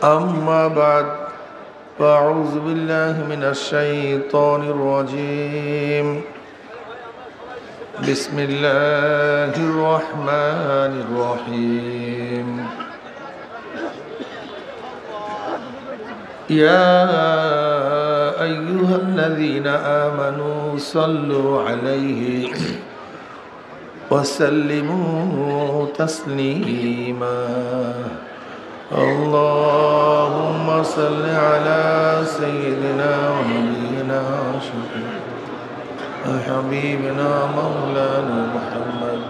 أما بعد فأعوذ بالله من الشيطان الرجيم بسم الله الرحمن الرحيم يا أيها الذين آمنوا صلوا عليه وسلموا تسليما اللهم صل على سيدنا ونبينا وحبيبنا مولانا محمد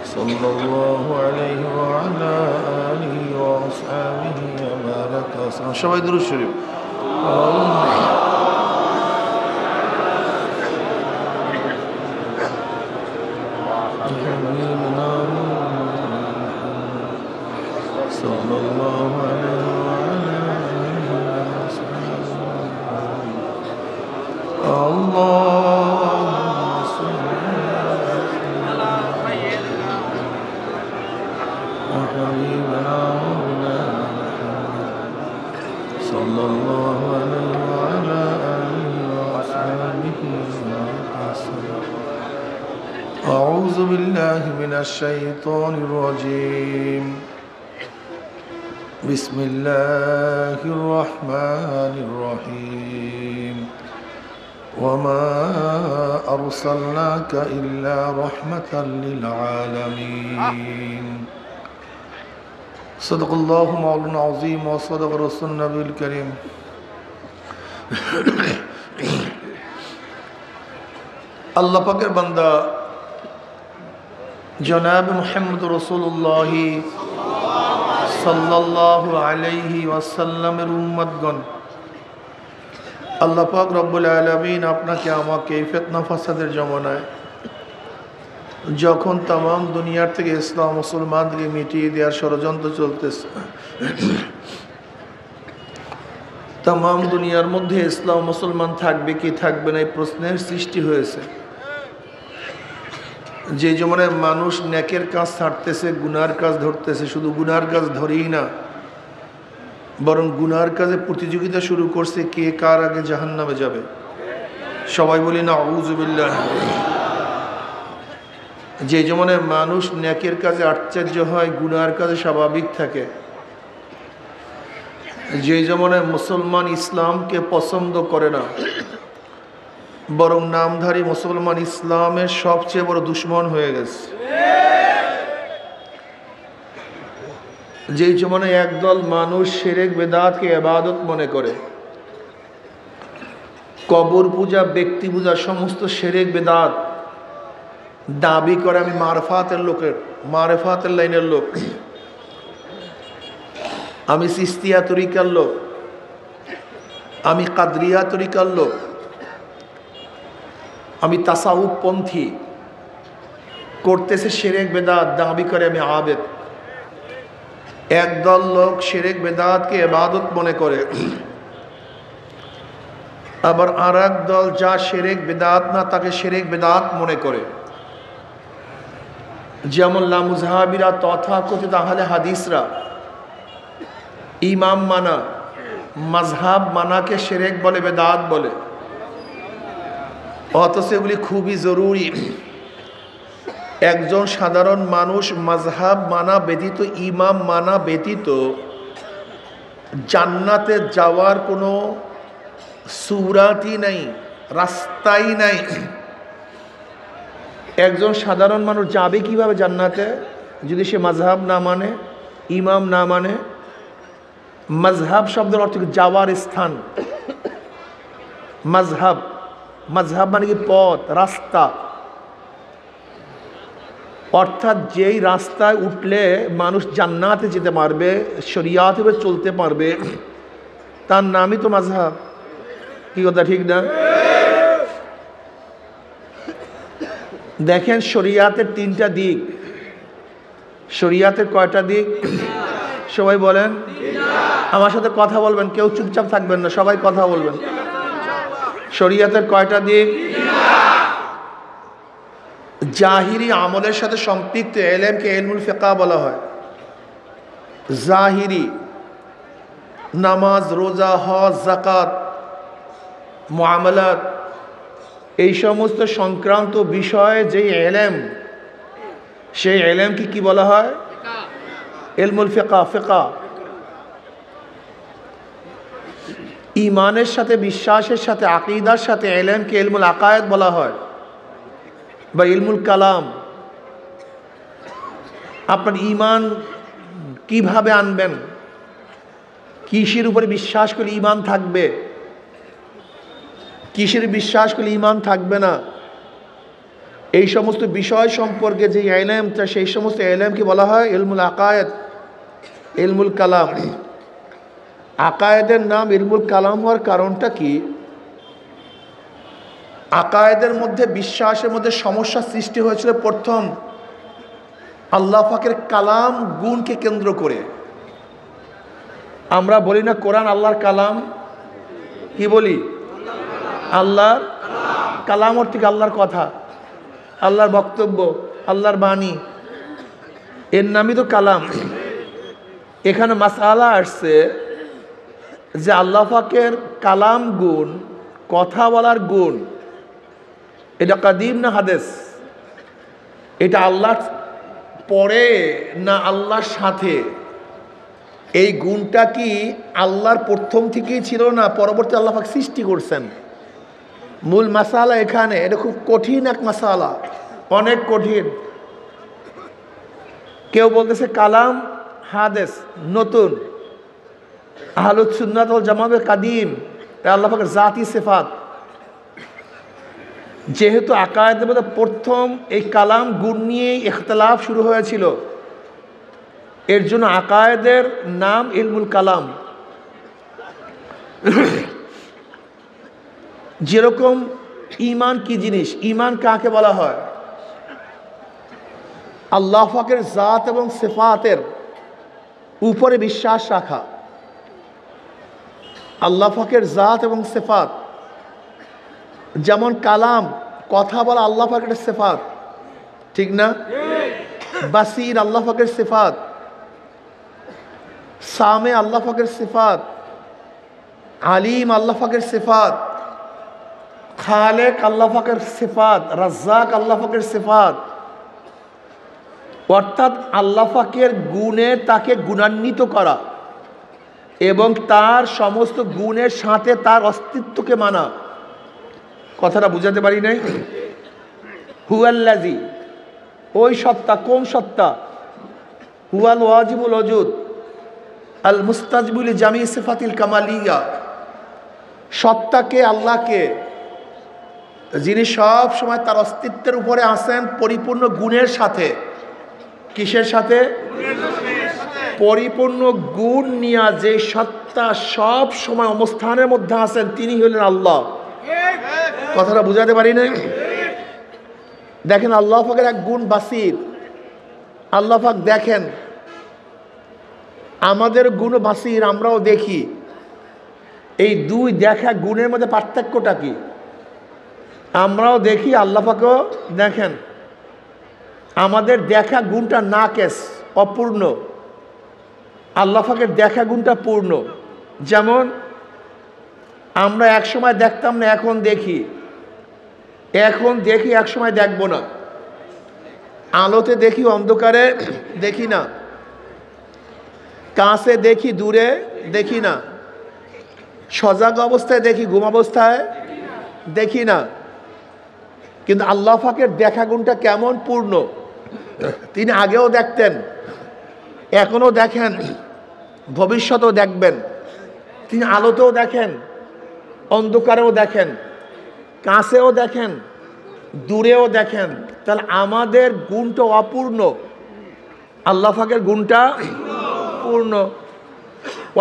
صلى الله عليه وعلى آله وأصحابه وبارك وسلم شباب درود شريف صلى الله عليه وعلى آله وصحبه اللهم صل على سيدنا وحبيبنا مولانا محمد صلى الله عليه وعلى آله وصحبه وسلم أعوذ بالله من الشيطان الرجيم بسم الله الرحمن الرحيم وما أرسلناك إلا رحمة للعالمين صدق الله مولانا العظيم وصدق رسول النبي الكريم আল্লাহ পাকের বান্দা জনাব মুহাম্মদ রাসূলুল্লাহ সাল্লাল্লাহু আলাইহি ওয়াসাল্লামের উম্মতগণ, আল্লাহ পাক রব্বুল আলামিন আপনাকে আমাকে ফিতনা ফাসাদের জমানায় যখন তাম দুনিয়ার থেকে ইসলাম মুসলমানদেরকে মিটিয়ে দেওয়ার ষড়যন্ত্র চলতেছে, তাম দুনিয়ার মধ্যে ইসলাম মুসলমান থাকবে কি থাকবে না এই প্রশ্নের সৃষ্টি হয়েছে। যে জমানায় মানুষ নেকের কাজ ছাড়তেছে, গুনার কাজ ধরতেছে, শুধু গুনার কাজ ধরেই না, বরং গুনার কাজে প্রতিযোগিতা শুরু করছে কে কার আগে জাহান্নামে যাবে। সবাই বলি না আউযু বিল্লাহ। যে জমানায় মানুষ নেকের কাজে আশ্চর্য হয়, গুনার কাজে স্বাভাবিক থাকে, যে জমানায় মুসলমান ইসলামকে পছন্দ করে না, বরং নামধারী মুসলমান ইসলামের সবচেয়ে বড় দুশ্মন হয়ে গেছে। যেই জমানায় একদল মানুষ শিরক বিদআতকে ইবাদত মনে করে, কবর পূজা, ব্যক্তি পূজা, সমস্ত শিরক বিদআত দাবি করে আমি মারফাতের লাইনের লোক, আমি চিশতিয়া তরিকার লোক, আমি কাদরিয়া তরিকার লোক, আমি তাসাউফ পন্থী, করতেছে শিরক বিদআত, দাবি করে আমি আবেদ। একদল লোক শিরক বিদআতকে ইবাদত মনে করে, আবার আর এক দল যা শিরক বিদআত না তাকে শিরক বিদআত মনে করে। যেমন লামুজহাবিরা তথাকথিত আহলে হাদিসরা ইমাম মানা, মাযহাব মানাকে শিরক বলে, বিদআত বলে, অথচ এগুলি খুবই জরুরি। একজন সাধারণ মানুষ মাযহাব মানা ব্যতীত, ইমাম মানা ব্যতীত জান্নাতে যাওয়ার কোনো সূরাতই নাই, রাস্তাই নাই। একজন সাধারণ মানুষ যাবে কিভাবে জান্নাতে যদি সে মাযহাব না মানে, ইমাম না মানে? মাযহাব শব্দের অর্থ যাওয়ার স্থান। মাযহাব মানে কি? পথ, রাস্তা। অর্থাৎ যেই রাস্তায় উঠলে মানুষ জান্নাতে যেতে পারবে, শরিয়াতে চলতে পারবে, তার নামই তো মাযহাব। কি কথা ঠিক না? দেখেন শরিয়াতের তিনটা দিক। শরিয়াতের কয়টা দিক? সবাই বলেন, আমার সাথে কথা বলবেন, কেউ চুপচাপ থাকবেন না, সবাই কথা বলবেন। শরিয়াতের কয়টা দিক? জাহিরি আমলের সাথে সম্পৃক্ত এলেমকে ইলমুল ফিকহ বলা হয়। জাহিরি নামাজ, রোজা, হজ, যাকাত, মুআমালাত, এই সমস্ত সংক্রান্ত বিষয়ে যে ইলম, সেই ইলমকে কি বলা হয়? ইলমুল ফিকহ। ফিকহ ঈমানের সাথে, বিশ্বাসের সাথে, আকীদার সাথে ইলমকে ইলমুল আকায়েদ বলা হয় বা ইলমুল কালাম। আপনার ঈমান কিভাবে আনবেন, কিসের উপরে বিশ্বাস করলে ঈমান থাকবে, কিসের বিশ্বাস করলে ঈমান থাকবে না, এই সমস্ত বিষয় সম্পর্কে যে ইলমটা, সেই সমস্ত ইলমকে বলা হয় ইলমুল আকায়েদ, ইলমুল কালাম। আকায়েদের নাম ইলমুল কালাম হওয়ার কারণটা কি? আকায়েদের মধ্যে, বিশ্বাসের মধ্যে সমস্যা সৃষ্টি হয়েছিল প্রথম আল্লাহ পাকের কালাম গুণকে কেন্দ্র করে। আমরা বলি না কোরআন আল্লাহর কালাম? কি বলি? আল্লাহর কালাম অর্থ কি? আল্লাহর কথা, আল্লাহর বক্তব্য, আল্লাহর বাণী, এর নামই তো কালাম। এখানে মাসআলা আসছে যে আল্লাহ পাকের কালাম গুণ, কথা বলার গুণ, এটা কাদিম না হাদিস? এটা আল্লাহর পরে না আল্লাহর সাথে? এই গুণটা কি আল্লাহর প্রথম থেকেই ছিল না পরবর্তী আল্লাহ পাক সৃষ্টি করছেন? মূল মাসালা এখানে। এটা খুব কঠিন এক মাসালা, অনেক কঠিন। কেউ বলতেছে কালাম হাদিস নতুন, আহলুস সুন্নাত ওয়াল জামাত কাদিম, আল্লাহ পাকের জাতি সিফাত। যেহেতু আকায়েদের মধ্যে প্রথম এই কালাম গুণ নিয়ে ইখতিলাফ শুরু হয়েছিল, এর জন্য আকায়েদের নাম ইলমুল কালাম। যেরকম ঈমান কি জিনিস, ঈমান কাকে বলা হয়? আল্লাহ পাকের জাত এবং সিফাতের উপরে বিশ্বাস রাখা। আল্লাহ পাকের জাত এবং সিফাত, যেমন কালাম, কথা বলা আল্লাহ পাকের সিফাত, ঠিক না? বাসির আল্লাহ পাকের সিফাত, সামে আল্লাহ পাকের সিফাত, আলিম আল্লাহ পাকের সিফাত, খালেক আল্লাহ পাকের সিফাত, রাজ্জাক আল্লাহ পাকের সিফাত। অর্থাৎ আল্লাহ পাকের গুণে তাকে গুণান্বিত করা এবং তার সমস্ত গুণের সাথে তার অস্তিত্বকে মানা। কথাটা বুঝাতে পারি নাই? হুয়াল্লাযী, ওই সত্তা। কোন সত্তা? হুয়াল ওয়াজিবুল ওজুদ আল মুস্তাজিবুল জামি সিফাতিল কামালিয়া। সত্তাকে, আল্লাহকে, যিনি সব সময় তার অস্তিত্বের উপরে আছেন পরিপূর্ণ গুণের সাথে। কিসের সাথে? পরিপূর্ণ গুণ নিয়ে যে সত্তা সব সময় অবস্থানের মধ্যে আছেন, তিনি হলেন আল্লাহ। কথাটা বুঝাতে পারি না? দেখেন আল্লাহ পাকের এক গুণ বাসির। আল্লাহ পাক দেখেন, আমাদের গুণ বাসির, আমরাও দেখি। এই দুই দেখা গুণের মধ্যে পার্থক্যটা কি? আমরাও দেখি, আল্লাহ পাকও দেখেন। আমাদের দেখা গুণটা নাকেস, অপূর্ণ। আল্লাহ পাকের দেখা গুণটা পূর্ণ। যেমন আমরা এক সময় দেখতাম না, এখন দেখি। এখন দেখি, এক সময় দেখব না। আলোতে দেখি, অন্ধকারে দেখি না। কাছে দেখি, দূরে দেখি না। সজাগ অবস্থায় দেখি, ঘুম অবস্থায় দেখি না। কিন্তু আল্লাহ পাকের দেখা গুণটা কেমন পূর্ণ! তিনি আগেও দেখতেন, এখনো দেখেন, ভবিষ্যতেও দেখবেন। তিনি আলোতেও দেখেন, অন্ধকারেও দেখেন, কাছেও দেখেন, দূরেও দেখেন। তাহলে আমাদের গুণটা অপূর্ণ, আল্লাহ পাকের গুণটা পূর্ণ।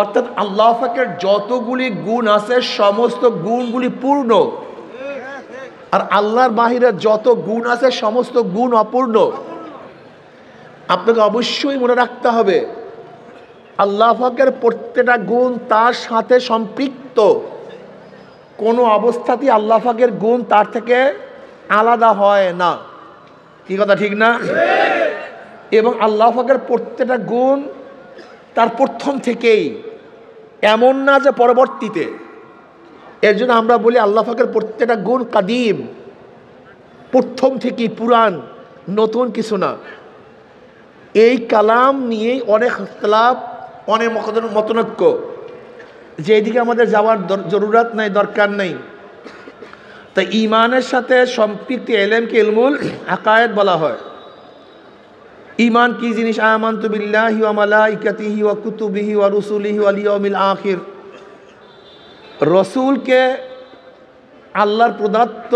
অর্থাৎ আল্লাহ পাকের যতগুলি গুণ আছে সমস্ত গুণগুলি পূর্ণ, আর আল্লাহর বাহিরে যত গুণ আছে সমস্ত গুণ অপূর্ণ। আপনাকে অবশ্যই মনে রাখতে হবে, আল্লাহ পাকের প্রত্যেকটা গুণ তার সাথে সম্পৃক্ত। কোনো অবস্থাতেই আল্লাহ পাকের গুণ তার থেকে আলাদা হয় না। কি কথা ঠিক না? এবং আল্লাহ পাকের প্রত্যেকটা গুণ তার প্রথম থেকেই এমন না যে পরবর্তীতে। এর জন্য আমরা বলি আল্লাহ পাকের প্রত্যেকটা গুণ কাদিম, প্রথম থেকেই পুরান, নতুন কিছু না। এই কালাম নিয়েই অনেক ইখতিলাফ, অনেক মতনৈক্য, যে এদিকে আমাদের যাওয়ার জরুরত নাই, দরকার নেই। তাই ঈমানের সাথে সম্পৃক্ত ইলমকে ইলমুল আকায়েদ বলা হয়। ঈমান কি জিনিস? আমানতু বিল্লাহি ওয়া মালাইকাতিহি ওয়া কুতুবিহি ওয়া রুসুলিহি ওয়াল ইয়াউমিল আখির। রসুলকে আল্লাহর প্রদত্ত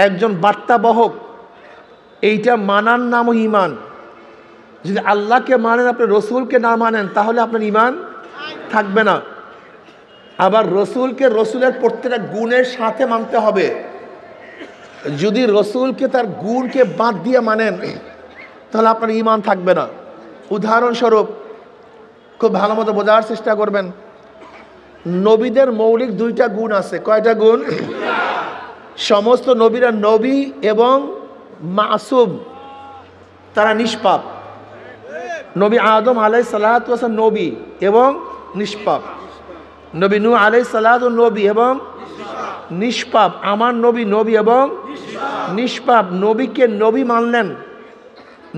একজন বার্তাবহক, এইটা মানার নামও ঈমান। যদি আল্লাহকে মানেন, আপনি রসুলকে না মানেন, তাহলে আপনার ঈমান থাকবে না। আবার রসুলকে রসুলের প্রত্যেকটা গুণের সাথে মানতে হবে। যদি রসুলকে তার গুণকে বাদ দিয়ে মানেন, তাহলে আপনার ঈমান থাকবে না। উদাহরণস্বরূপ, খুব ভালো মতো বোঝার চেষ্টা করবেন, নবীদের মৌলিক দুইটা গুণ আছে। কয়টা গুণ? সমস্ত নবীরা নবী এবং মাসুম, তারা নিষ্পাপ। নবী আদম আলাইহিস সালাতু ওয়াস সালাম নবী এবং নিষ্পাপ। নবী নূহ আলাইহিস সালাতু নবী এবং নিষ্পাপ। আমার নবী নবী এবং নিষ্পাপ। নবীকে নবী মানলেন,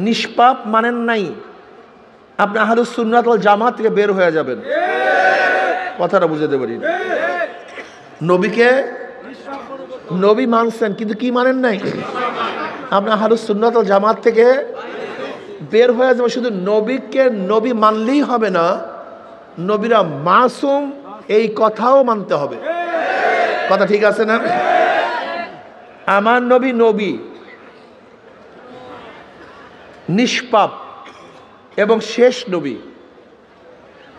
নিষ্পাপ মানেন নাই, আপনি আহলুস সুন্নাত ওয়াল জামাত থেকে বের হয়ে যাবেন। কথাটা বুঝাতে পারি? নবীকে নবী মানছেন কিন্তু কি মানেন নাই, আপনি আহলুস সুন্নাত ওয়াল জামাত থেকে বের হয়ে যাবেন। শুধু নবীকে নবী মানলেই হবে না, নবীরা মাসুম এই কথাও মানতে হবে। কথা ঠিক আছে না? আমার নবী নবী, নিষ্পাপ এবং শেষ নবী।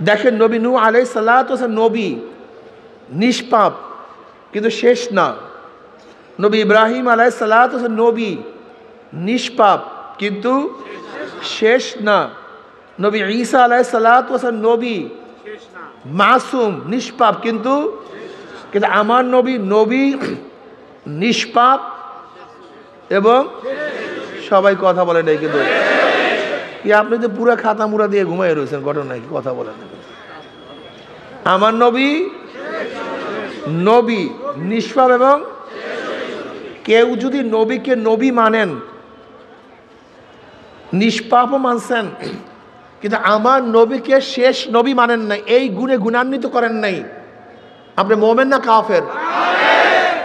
দেখেন, নবী নূহ আলাইহিস সালাতু ওয়াস সালাম নবী, নিষ্পাপ কিন্তু শেষ না। নবী ইব্রাহিম আলাইহিস সালাতু ওয়াস সালাম নবী, নিষ্পাপ কিন্তু শেষ না। নবী ঈসা আলাইহিস সালাতু ওয়াস সালাম নবী, মাসুম, নিষ্পাপ কিন্তু আমার নবী নবী, নিষ্পাপ এবং সবাই কথা বলে নাই। কিন্তু কি আপনি তো পুরো খাতা মুড়া দিয়ে ঘুমাই রয়েছেন, ঘটনা কি? কথা বলেন। আমার নবী নবী, নিষ্পাপ এবং কেউ যদি নবীকে নবী মানেন, নিষ্পাপও মানছেন, কিন্তু আমার নবীকে শেষ নবী মানেন নাই, এই গুণে গুণান্বিত করেন নাই, আপনি মোমেন না কাফের?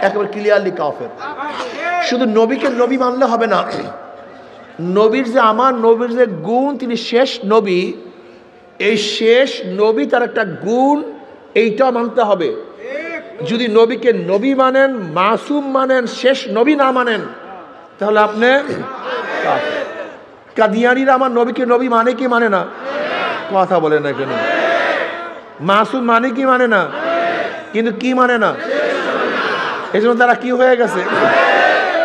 একেবারে ক্লিয়ারলি কাফের। শুধু নবীকে নবী মানলে হবে না, নবীর যে আমার নবীর যে গুণ, তিনি শেষ নবী, এই শেষ নবী তার একটা গুণ, এইটাও মানতে হবে। যদি নবীকে নবী মানেন, মাসুম মানেন, শেষ নবী না মানেন, তাহলে আপনি কাদিয়ানীরা আমার নবীকে নবী মানে কি মানে না? কথা বলে না কেন? মাসুম মানে কি মানে না? কিন্তু কি মানে না? এই জন্য তারা কি হয়ে গেছে?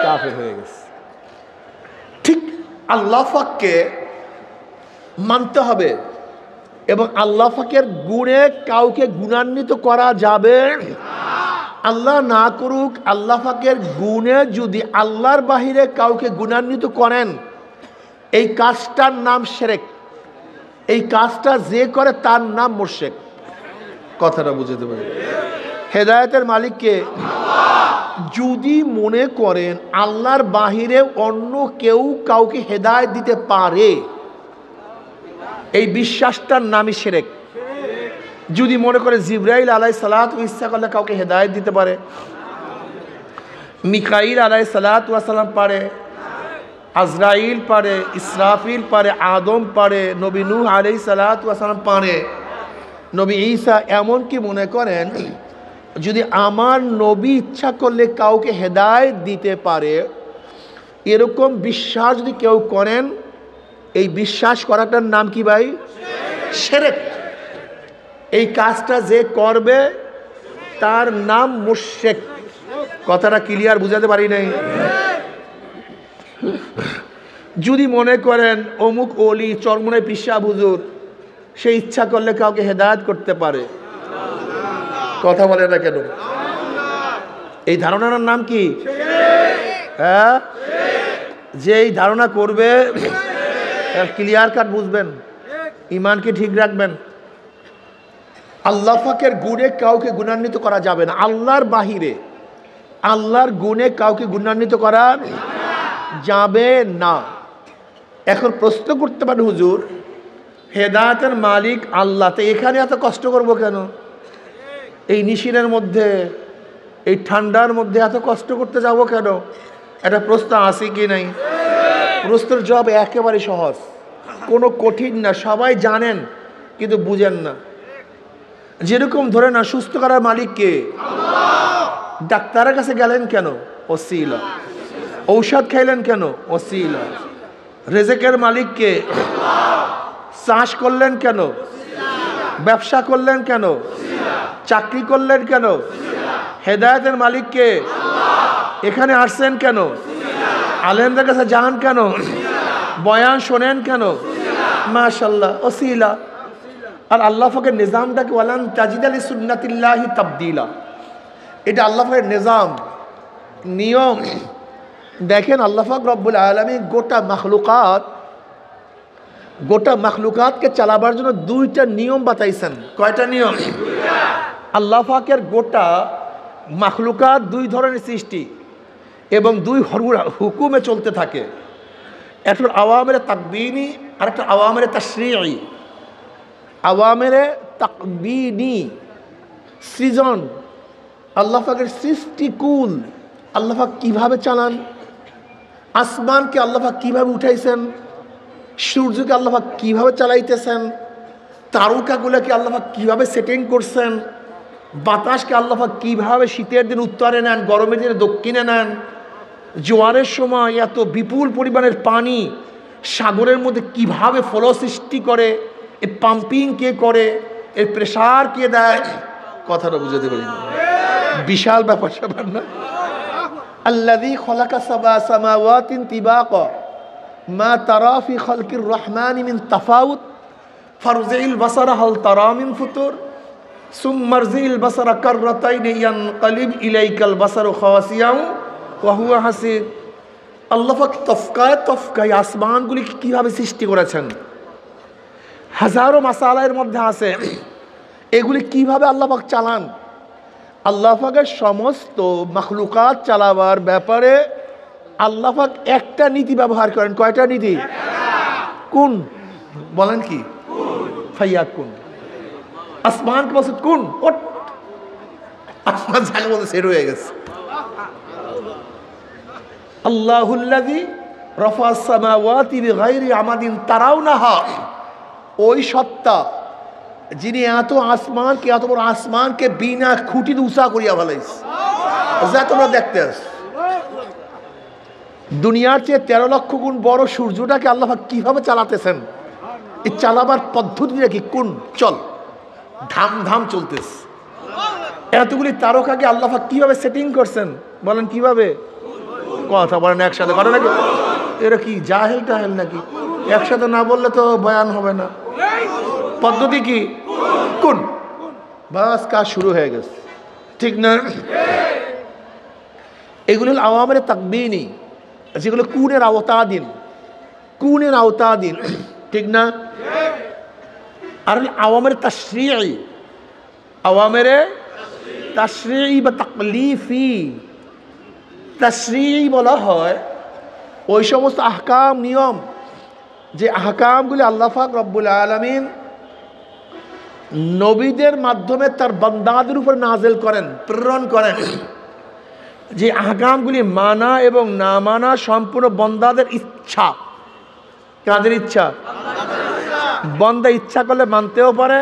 কাফের হয়ে গেছে। ঠিক আল্লাহ পাককে মানতে হবে এবং আল্লাহ পাকের গুণে কাউকে গুণান্বিত করা যাবে। আল্লাহ না করুক, আল্লাহ পাকের গুণে যদি আল্লাহর বাহিরে কাউকে গুণান্বিত করেন, এই কাজটার নাম শিরক। এই কাজটা যে করে তার নাম মুশরিক। কথাটা বুঝতে পারি? হেদায়েতের মালিককে যদি মনে করেন আল্লাহর বাহিরে অন্য কেউ কাউকে হেদায়েত দিতে পারে, এই বিশ্বাসটার নামই শিরক। যদি মনে করে জিবরাইল আলাইহিস সালাতু ইচ্ছা করলে কাউকে হেদায়েত দিতে পারে, মিকাইল আলাইহিস সালাতু ওয়াস সালাম পারে, আজরাইল পারে, ইসরাফিল পারে, আদম পারে, নবী নূহ আলাইহিস সালাতু ওয়াস সালাম পারে, নবী ঈসা, এমনকি মনে করেন যদি আমার নবী ইচ্ছা করলে কাউকে হেদায়েত দিতে পারে, এরকম বিশ্বাস যদি কেউ করেন, এই বিশ্বাস করাটার নাম কি ভাই? শিরক। এই কাজটা যে করবে তার নাম মুশরিক। কথাটা ক্লিয়ার বুঝাতে পারি নাই? যদি মনে করেন অমুক ওলি, চরমনাই পিসা হুজুর, সে ইচ্ছা করলে কাউকে হেদায়েত করতে পারে, কথা বলে না কেন? এই ধারণার নাম কি? হ্যাঁ, যে এই ধারণা করবে, ক্লিয়ার কাট বুঝবেন, ইমানকে ঠিক রাখবেন। আল্লাহ পাকের গুণে কাউকে গুণান্বিত করা যাবে না, আল্লাহর বাহিরে আল্লাহর গুণে কাউকে গুণান্বিত করা যাবে না। এখন প্রশ্ন করতে পারেন, হুজুর হেদায়েতের মালিক আল্লাহ, তো এখানে এত কষ্ট করব কেন? এই নিশিনের মধ্যে, এই ঠান্ডার মধ্যে এত কষ্ট করতে যাব কেন? একটা প্রশ্ন আছে কি নাই? প্রশ্নের জবাব একেবারে সহজ, কোনো কঠিন না, সবাই জানেন কিন্তু বুঝেন না। যেরকম ধরে না, সুস্থ করার মালিক কে? ডাক্তারের কাছে গেলেন কেন? ওসিলা। ঔষধ খাইলেন কেন? ওসিলা। রেজেকের মালিক কে? চাষ করলেন কেন? ব্যবসা করলেন কেন? চাকরি করলেন কেন? হেদায়েতের মালিক কে? এখানে আসছেন কেন? আলেমদের কাছে যান কেন? বয়ান শোনেন কেন? মাশাআল্লাহ, ওসিলা। আর আল্লাহ পাকের নিজামটাকে ওয়ালান তাজিদা লিসুন্নাতিল্লাহি তাবদীলা, এটা আল্লাহ পাকের নিজাম, নিয়ম। দেখেন আল্লাহ পাক রব্বুল আলামিন গোটা মাখলুকাতকে চালাবার জন্য দুইটা নিয়ম বাতাইছেন। কয়টা নিয়ম? আল্লাহ পাকের গোটা মাখলুকাত দুই ধরনের সৃষ্টি এবং দুই হুকুমে চলতে থাকে। একটা আওয়ামেরে তাকবীনি আর একটা আওয়ামেরে তাশরীঈ। আওয়ামেরে তাকবীনি সৃজন, আল্লাহ পাকের সৃষ্টিকুল, আল্লাহ পাক কীভাবে চালান, আসমানকে আল্লাহ পাক কীভাবে উঠাইছেন, সূর্যকে আল্লাহ পাক কীভাবে চালাইতেছেন, তারকাগুলোকে আল্লাহ পাক কীভাবে সেটিং করছেন, বাতাসকে আল্লাহ পাক কীভাবে শীতের দিন উত্তরে নেন, গরমের দিনে দক্ষিণে নেন, জোয়ারের সময় এত বিপুল পরিমাণের পানি সাগরের মধ্যে কিভাবে ফ্লো সৃষ্টি করে, এর পাম্পিং কে করে, এর প্রেসার কে দেয়, কথাটা বুঝাতে পারি না, বিশাল ব্যাপার স্যাপার না? আল্লাযী খালাকা সাবআ সামাওয়াতিন তিবাকা মা তারা ফি খালকির রহমানি মিন তাফাউত ফারজিল বাসারা হাল তারা মিন ফুতুর সুম্মা রজিল বাসারা কাররাতাইনি ইয়ানকালিব ইলাইকাল বাসারু খাওয়াসিয়াও ওয়া হুয়া হাসির। আল্লাহ পাক তফকায় আসমানগুলি কীভাবে সৃষ্টি করেছেন, হাজারো মাসালার মধ্যে আছে, এগুলি কিভাবে আল্লাহ পাক চালান। আল্লাহ পাকের সমস্ত মাখলুকাত চালাবার ব্যাপারে আল্লাহ পাক একটা নীতি ব্যবহার করেন। কয়টা নীতি? কোন বলেন? কি? ফাইয়াক কুন। আসমানকে বলছে কুন, ওট, আসমান জানে বলতে সেট হয়ে গেছে। আল্লাহুল্লাযী রাফা'আস সামাওয়াতি বিগাইরি আমাদিন তারাউনাহা, ওই সত্তা যিনি এত বড় আসমানকে বিনা খুঁটি উঁচা করিয়া ফেলাইছে, যা তোমরা দেখতে আস। দুনিয়ার চেয়ে 13 লক্ষ গুণ বড় সূর্যটাকে আল্লাহ কিভাবে চালাতেছেন, এই চালাবার পদ্ধতিটা কি? কোন চল ধাম ধাম চলতেছে। এতগুলি তারকাকে আল্লাহ কিভাবে সেটিং করছেন বলেন? কিভাবে? কথা বলেন একসাথে, করে নাকি? এরা কি জাহেল টাহেল নাকি? একসাথে না বললে তো বয়ান হবে না। পদ্ধতি কি? কোন, বাস কাজ শুরু হয়ে গেছে, ঠিক না? এগুলো হল আওয়ামের তাকবীনি, যেগুলো কুনের আওতাধীন, ঠিক না? আর আওয়ামের তাশরীঈ, আওয়ামের তাশরীঈ বা তাকলিফি। তাশরীঈ বলা হয় ওই সমস্ত আহকাম, নিয়ম, যে আহকামগুলি আল্লাহ পাক রব্বুল আলামিন নবীদের মাধ্যমে তার বান্দাদের উপর নাযিল করেন, প্রেরণ করেন। যে আহকামগুলি মানা এবং না মানা সম্পূর্ণ বান্দাদের ইচ্ছা। কাদের ইচ্ছা? বান্দা ইচ্ছা করলে মানতেও পারে,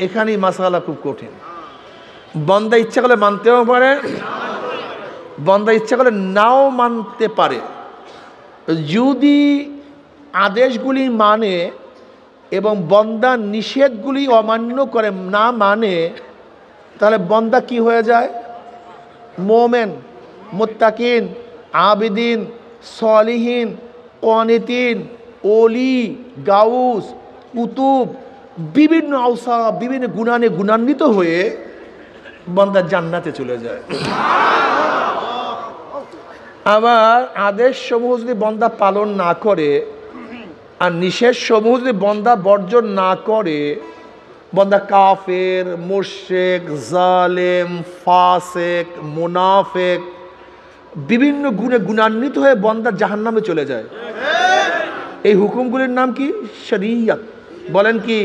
এখানেই মাসালা খুব কঠিন। বান্দা ইচ্ছা করলে মানতেও পারে, বান্দা ইচ্ছা করলে নাও মানতে পারে। যদি আদেশগুলি মানে এবং বান্দা নিষেধগুলি অমান্য করে, না মানে, তাহলে বান্দা কি হয়ে যায়? মোমেন, মুত্তাকিন, আবিদিন, সলিহিন, কানিতিন, ওলি, গাউস, কুতুব, বিভিন্ন আওসা, বিভিন্ন গুণানে গুণান্বিত হয়ে বান্দা জান্নাতে চলে যায়। আবার আদেশ সমূহ যদি বান্দা পালন না করে আর নিষেধ সমূহ যদি বান্দা বর্জন না করে, বন্দা কাফের, মুশরিক, জালেম, ফাসিক, মুনাফিক, বিভিন্ন গুণে গুণান্বিত হয়ে বন্দা জাহান্নামে চলে যায়। এই হুকুমগুলির নাম কি? শরীয়ত। বলেন কি?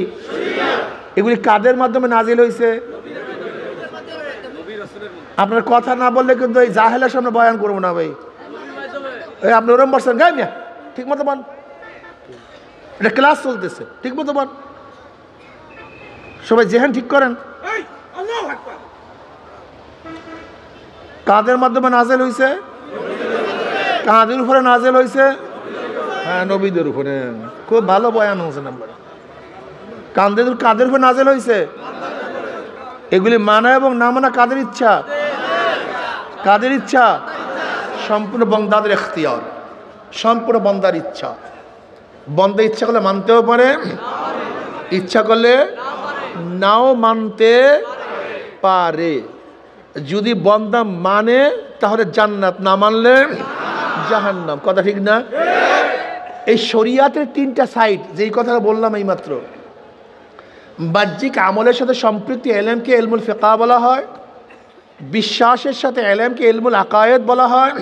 এগুলি কাদের মাধ্যমে নাজিল হয়েছে? আপনার কথা না বললে কিন্তু এই জাহেলের সামনে বয়ান করবো না ভাই। এই আপনি ওরম বলছেন গাই মিয়া, ঠিক মতো বল, এটা ক্লাস চলতেছে, ঠিক মতো বল, সবাই জেহান ঠিক করেন। কাদের মাধ্যমে নাজেল হয়েছে? কাদের উপরে নাজেল হয়েছে? হ্যাঁ, নবীদের উপরে। খুব ভালো বয়ান হয়েছে নাম্বার। কাদের উপরে নাজেল হয়েছে? এগুলি মানা এবং না মানা কাদের ইচ্ছা? কাদের ইচ্ছা? সম্পূর্ণ বন্দাদের ইখতিয়ার, সম্পূর্ণ বন্দার ইচ্ছা। বন্দা ইচ্ছা করলে মানতেও পারে, ইচ্ছা করলে নাও মানতে পারে। যদি বন্দা মানে তাহলে জান্নাত, না মানলে জাহান্নাম। কথা ঠিক না? এই শরিয়াতের তিনটা সাইড, যেই কথাটা বললাম এই মাত্র। বাহ্যিক আমলের সাথে সম্পৃক্ত এলেমকে ইলমুল ফিকহ বলা হয়, বিশ্বাসের সাথে এলেমকে ইলমুল আকায়েদ বলা হয়,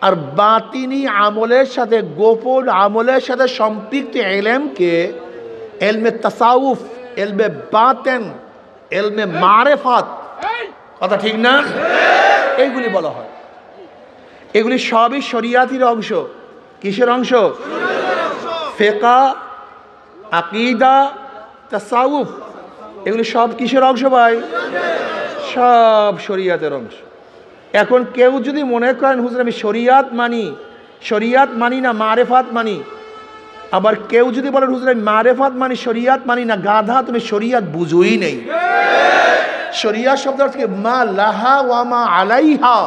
আর বাতিনি আমলের সাথে, গোপন আমলের সাথে সম্পৃক্ত এলেমকে ইলমে তাসাউফ, ইলমে বাতেন, ইলমে মারিফাত। কথা ঠিক না? এইগুলি বলা হয়। এগুলি সবই শরিয়াতের অংশ। কিসের অংশ? ফিকহ, আকীদা, তাসাউফ, এগুলি সব কিসের অংশ ভাই? সব শরিয়াতের অংশ। এখন কেউ যদি মনে করেন হুজুর আমি শরিয়াত মানি না মারেফাত মানি, আবার কেউ যদি বলেন হুজুর আমি মারেফাত মানি শরিয়াত মানি না, গাধা, তুমি শরিয়াত বুঝোই নেই। শরিয়াত শব্দ অর্থ কি? মা লাহা ওয়া মা আলাইহা,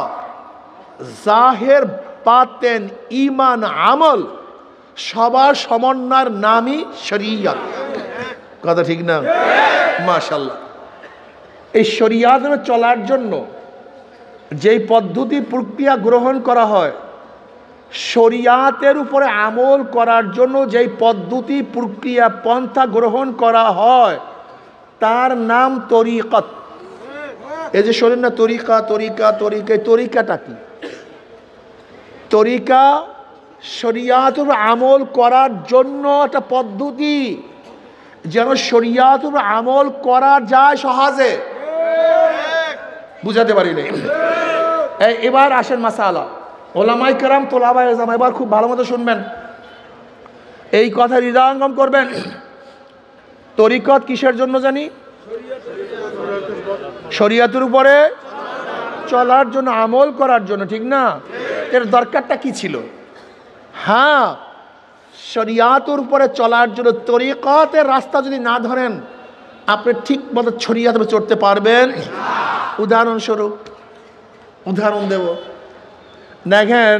জাহের, বাতেন, ঈমান, আমল সবার সমন্বয়ের নামই শরিয়াত। কথা ঠিক না? মাশাআল্লাহ। এই শরিয়াতের চলার জন্য যেই পদ্ধতি প্রক্রিয়া গ্রহণ করা হয়, শরিয়াতের উপরে আমল করার জন্য যেই পদ্ধতি প্রক্রিয়া পন্থা গ্রহণ করা হয় তার নাম তরিকত। এই যে শোনেন না, তরিকা তরিকা তরিকা, তরিকাটা কি? তরিকা শরিয়াতের আমল করার জন্য একটা পদ্ধতি, যেন শরিয়াতের আমল করা যায় সহজে। বুঝাতে পারি নাই। এবার আসেন মাসালা। ওলামায়ে কেরাম, তোলাবায়ে ইলম, এবার খুব ভালো মতো শুনবেন, এই কথা হৃদয়ঙ্গম করবেন। তরিকত কিসের জন্য জানি? শরিয়াতের উপরে চলার জন্য, আমল করার জন্য, ঠিক না? এর দরকারটা কি ছিল? হ্যাঁ, শরিয়াতের উপরে চলার জন্য তরিকতের রাস্তা যদি না ধরেন আপনি ঠিক মতো শরিয়াতে চড়তে পারবেন? উদাহরণস্বরূপ উদাহরণ দেব, দেখেন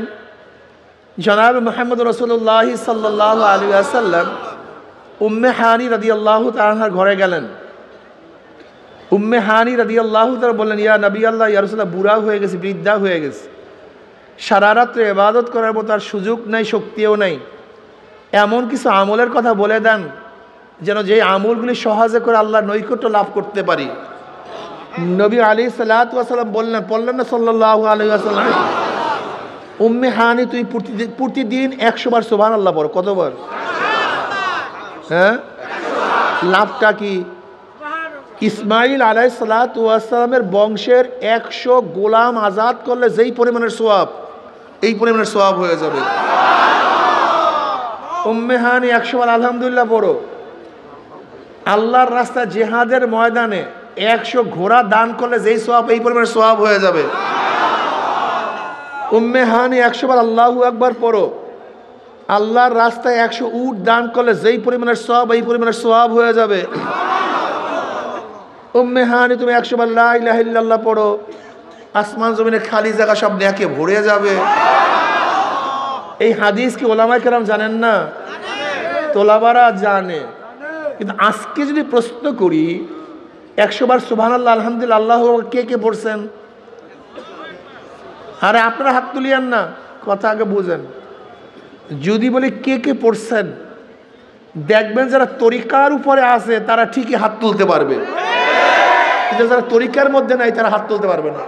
জনাব মুহাম্মদ রাসূলুল্লাহ সাল্লাল্লাহু আলাইহি ওয়াসাল্লাম উম্মে হানি রাদিয়াল্লাহু তাআলার ঘরে গেলেন। উম্মে হানি রাদিয়াল্লাহু তাআলা বললেন, ইয়া নবী আল্লাহ, ইয়া রাসূলুল্লাহ, বুড়া হয়ে গেছে, বৃদ্ধা হয়ে গেছে, সারা রাত্রে ইবাদত করার মতো আর সুযোগ নাই, শক্তিও নাই, এমন কিছু আমলের কথা বলে দেন যেন যে আমলগুলি সহজে করে আল্লাহর নৈকট্য লাভ করতে পারি। নবী আলাইহিস সালাতু ওয়াস সালাম বললেন না সাল্লাল্লাহু আলাইহি ওয়াসাল্লাম, উম্মে হানি তুই প্রতিদিন 100 বার সুবহানাল্লাহ পড়ো। কতবার? হ্যাঁ, লাভটা কি? ইসমাইল আলাইহিস সালাতু ওয়াস সালামের বংশের 100 গোলাম আজাদ করলে যেই পরিমাণের সওয়াব, এই পরিমাণের সওয়াব হয়ে যাবে। উম্মে হানি 100 বার আলহামদুলিল্লাহ পড়ো। আল্লাহর রাস্তায় জিহাদের ময়দানে 100 ঘোড়া দান করলে যেই সওয়াব, এই পরিমাণের সওয়াব হয়ে যাবে। উম্মে হানি 100 বার আল্লাহু আকবার পড়ো। আল্লাহর রাস্তায় 100 উট দান করলে যেই পরিমাণের সওয়াব, এই পরিমাণের সওয়াব হয়ে যাবে। উম্মে হানি তুমি 100 বার লা ইলাহা ইল্লাল্লাহ পড়ো, আসমান জমিনের খালি জায়গা সব নেকে ভরে যাবে। এই হাদিস কি ওলামায়ে কেরাম জানেন না? তোলাবারা জানে। কিন্তু আজকে যদি প্রশ্ন করি 100 বার সুবহানাল্লাহ আলহামদুলিল্লাহ আল্লাহু আকবার কে কে পড়ছেন? আরে আপনারা হাত তুলিয়েন না, কথা আগে বুঝেন। যদি বলি কে কে পড়ছেন, দেখবেন যারা তরিকার উপরে আছে তারা ঠিকই হাত তুলতে পারবে, কিন্তু যারা তরিকার মধ্যে নাই তারা হাত তুলতে পারবে না।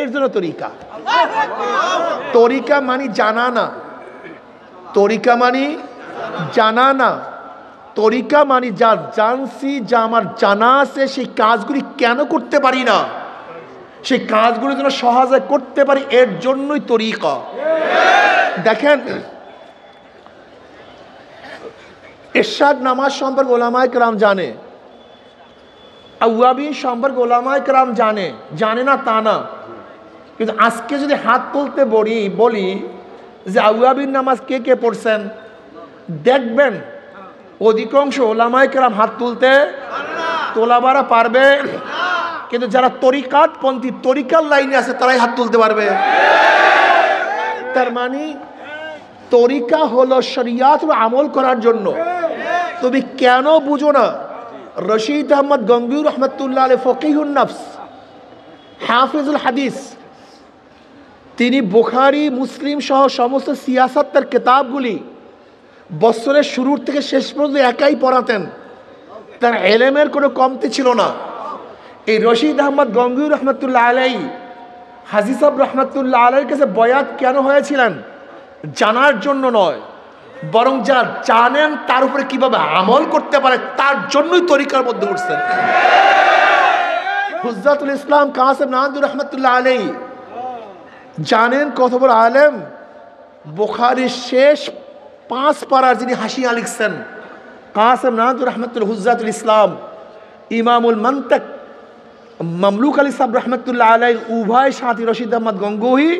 এর জন্য তরিকা মানে জানা না, তরিকা মানে জানা না, তরিকা মানে যা জানছি, যা আমার জানা আছে, সেই কাজগুলি কেন করতে পারি না, সেই কাজগুলি যেন সহজে করতে পারি, এর জন্যই তরিকা। দেখেন, ইরশাদ নামাজ সম্পর্কে ওলামায়ে কেরাম জানে, আওয়াবিন সম্পর্কে ওলামায়ে কেরাম জানে না তা না, কিন্তু আজকে যদি হাত তুলতে বলি যে আওয়াবিন নামাজ কে কে পড়ছেন, দেখবেন অধিকাংশ ওলামায়ে কেরাম হাত তোলাবারা পারবে, কিন্তু যারা তরিকাতপন্থী, তরিকার লাইনে আছে, তারাই হাত তুলতে পারবে। তার মানে তরিকা হলো শরিয়াত আমল করার জন্য। তুমি কেন বুঝো না? রশিদ আহমদ গঙ্গুই রহমতুল্লাহ আলাইহি ফকিহুন নফস, হাফিজুল হাদিস, তিনি বুখারী মুসলিম সহ সমস্ত সিয়াসতের কিতাবগুলি বছরের শুরুর থেকে শেষ পর্যন্ত একাই পড়াতেন, তার ইলমের কোনো কমতি ছিল না। এই রশিদ আহমদ গঙ্গুই রহমতুল্লাহ আলাইহি হাজী সাহেব রহমতুল্লাহ আলাইহির কাছে বয়াত কেন হয়েছিলেন? জানার জন্য নয়, বরং যা জানেন তার উপরে কিভাবে আমল করতে পারে তার জন্যই তরিকার মধ্যে উঠছেন। হুজ্জাতুল ইসলাম কাসেম নানদুর রহমতুল্লাহ আলাইহি জানেন কত বড় আলেম, বুখারীর শেষ 5 পারার যিনি হাসিয়া লিখছেন, কাসেম নানদুর রহমতুল্লাহ, হুজ্জাতুল ইসলাম, ইমামুল মান্তাক মামলুক আলী সাহেব রহমতুল্লাহ আলাইহি উভয় সাথী রশিদ আহমদ গঙ্গোহী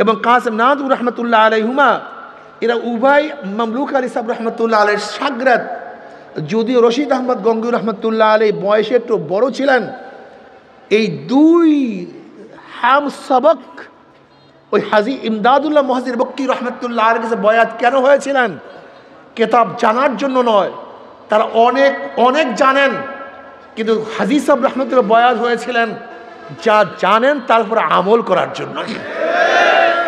এবং কাসেম নানদুর রহমতুল্লাহ আলাইহুমা, এরা উভয় মামলুক আলী সাহেব রহমতুল্লাহ আলাইহির শাগরাদ। যদিও রশিদ আহমদ গঙ্গোহী রহমতুল্লাহ আলাইহি বয়সে একটু বড় ছিলেন, এই দুই হাম সবক ওই হাজী ইমদাদুল্লাহ মুহাজির বক্কি রহমতুল্লাহ আলাইহির কাছে বয়াত কেন হয়েছিলেন? কিতাব জানার জন্য নয়, তারা অনেক জানেন, কিন্তু হাজী সাহেব রহমতুল্লাহ বয়াত হয়েছিলেন যা জানেন তারপরে আমল করার জন্য।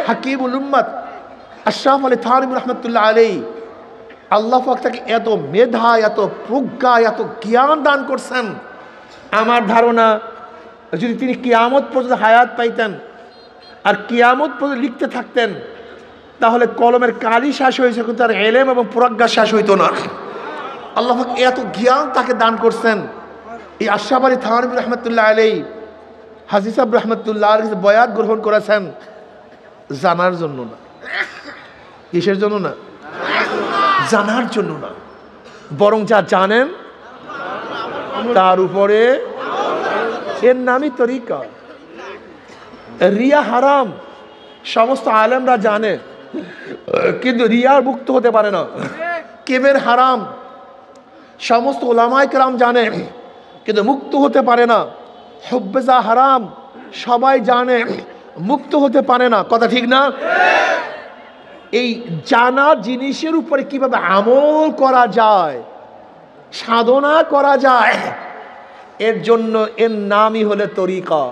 হাকিমুল উম্মত আশরাফ আলী থানভী রহমতুল্লাহ আলাইহি, আল্লাহ পাক তাকে এত মেধা, এত প্রজ্ঞা, এত জ্ঞান দান করছেন। আমার ধারণা যদি তিনি কিয়ামত পর্যন্ত হায়াত পাইতেন আর কিয়ামত পর্যন্ত লিখতে থাকতেন, তাহলে কলমের কালি শেষ হয়েছে, কিন্তু তার ইলম এবং প্রজ্ঞা শেষ হইতো না। আল্লাহ পাক এত জ্ঞান তাকে দান করছেন। এই আশরাফ আলী থানভী রহমতুল্লাহ আলাইহি হাজী সাহেব রহমতুল্লাহ আলাইহি বয়াত গ্রহণ করেছেন জানার জন্য না। কিসের জন্য না? জানার জন্য না, বরং যা জানেন তার উপরে, এর নামই তরিকা। রিয়া হারাম সমস্ত আলেমরা জানে, কিন্তু রিয়ার মুক্ত হতে পারে না। কিবর হারাম সমস্ত উলামায়ে কেরাম জানে, কিন্তু মুক্ত হতে পারে না। হুব্বে হারাম সবাই জানে, মুক্ত হতে পারে না। কথা ঠিক না? এই জানা জিনিসের উপরে কিভাবে আমল করা যায়, সাধনা করা যায়, এর জন্য এর নামই হলো তরিকা।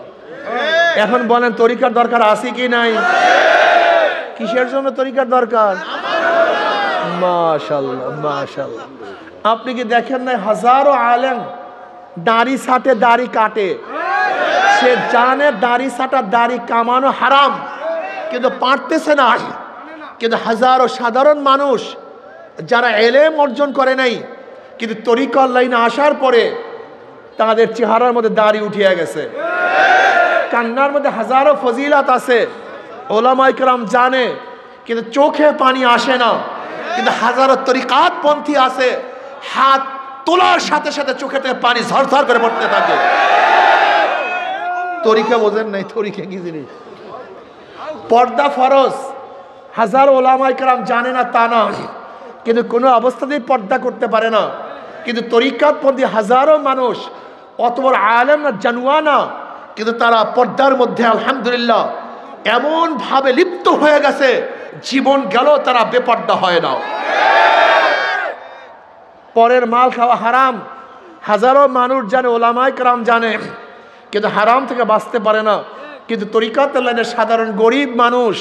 এখন বলেন তরিকার দরকার আছে কি নাই? কিসের জন্য তরিকার দরকার? মাশাআল্লাহ মাশাআল্লাহ। আপনি কি দেখেন না হাজারো আলেম দাড়ি ছাটে, দাড়ি কাটে, সে জানে দাড়ি ছাটা, দাড়ি কামানো হারাম, কিন্তু পারতেছে না। কিন্তু হাজারো সাধারণ মানুষ যারা ইলম অর্জন করে নাই, কিন্তু তরিকার লাইনে আসার পরে তাদের চেহারার মধ্যে দাড়ি উঠিয়ে গেছে, কান্নার মধ্যে হাজারো ফজিলাত আছে, ওলামায়ে কেরাম জানে, কিন্তু চোখে পানি আসে না। কিন্তু হাজারো তরিকাত পন্থী আছে, হাত তোলার সাথে সাথে চোখে থেকে পানি ঝরঝর করে পড়তে থাকে। তরিকা বোঝেন নাই? তরিকা কি জিনিস? পর্দা ফরজ, হাজারো ওলামায়ে কেরাম জানে না তা না, কিন্তু কোনো অবস্থাতেই পর্দা করতে পারে না। কিন্তু তরিকাতপন্থী হাজারো মানুষ, অত বড় আলেম না, জানুয়া না, কিন্তু তারা পর্দার মধ্যে আলহামদুলিল্লাহ এমন ভাবে লিপ্ত হয়ে গেছে, জীবন গেল তারা বেপর্দা হয় না। পরের মাল খাওয়া হারাম, হাজারো মানুষ জানে, ওলামায়ে কেরাম জানে, কিন্তু হারাম থেকে বাঁচতে পারে না। কিন্তু তরিকাত লাইনের সাধারণ গরিব মানুষ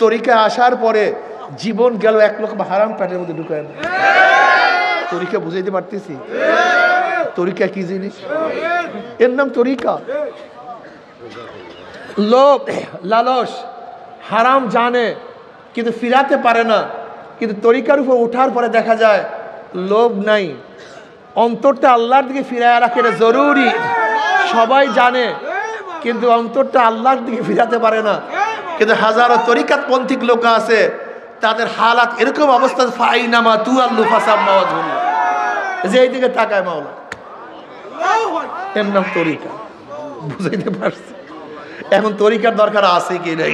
তরিকায় আসার পরে জীবন গেল 1 লক্ষ হারাম পেটের মধ্যে ঢুকায় না। তরিকা বুঝাইতে পারতেছি? তরিকা কি জিনিস? এর নাম তরিকা। লোভ লালস হারাম জানে কিন্তু ফিরাতে পারে না, কিন্তু তরিকার উপর ওঠার পরে দেখা যায় লোভ নাই, অন্তরটা আল্লাহর দিকে ফিরায় রাখে, এটা জরুরি। সবাই জানে কিন্তু অন্তরটা আল্লাহর দিকে ফিরাতে পারে না। কিন্তু হাজারো তরিকাত পন্থিক লোক আছে, তাদের হালাত এরকম অবস্থা, ফাইনামা তু আল্লু ফাসাম্মা ওয়াজহুল্লাহ, যে এই দিকে তাকায় মাওলা। এর নাম তরিকা। বুঝাইতে পারছি? এখন তরিকার দরকার আছে কি নাই?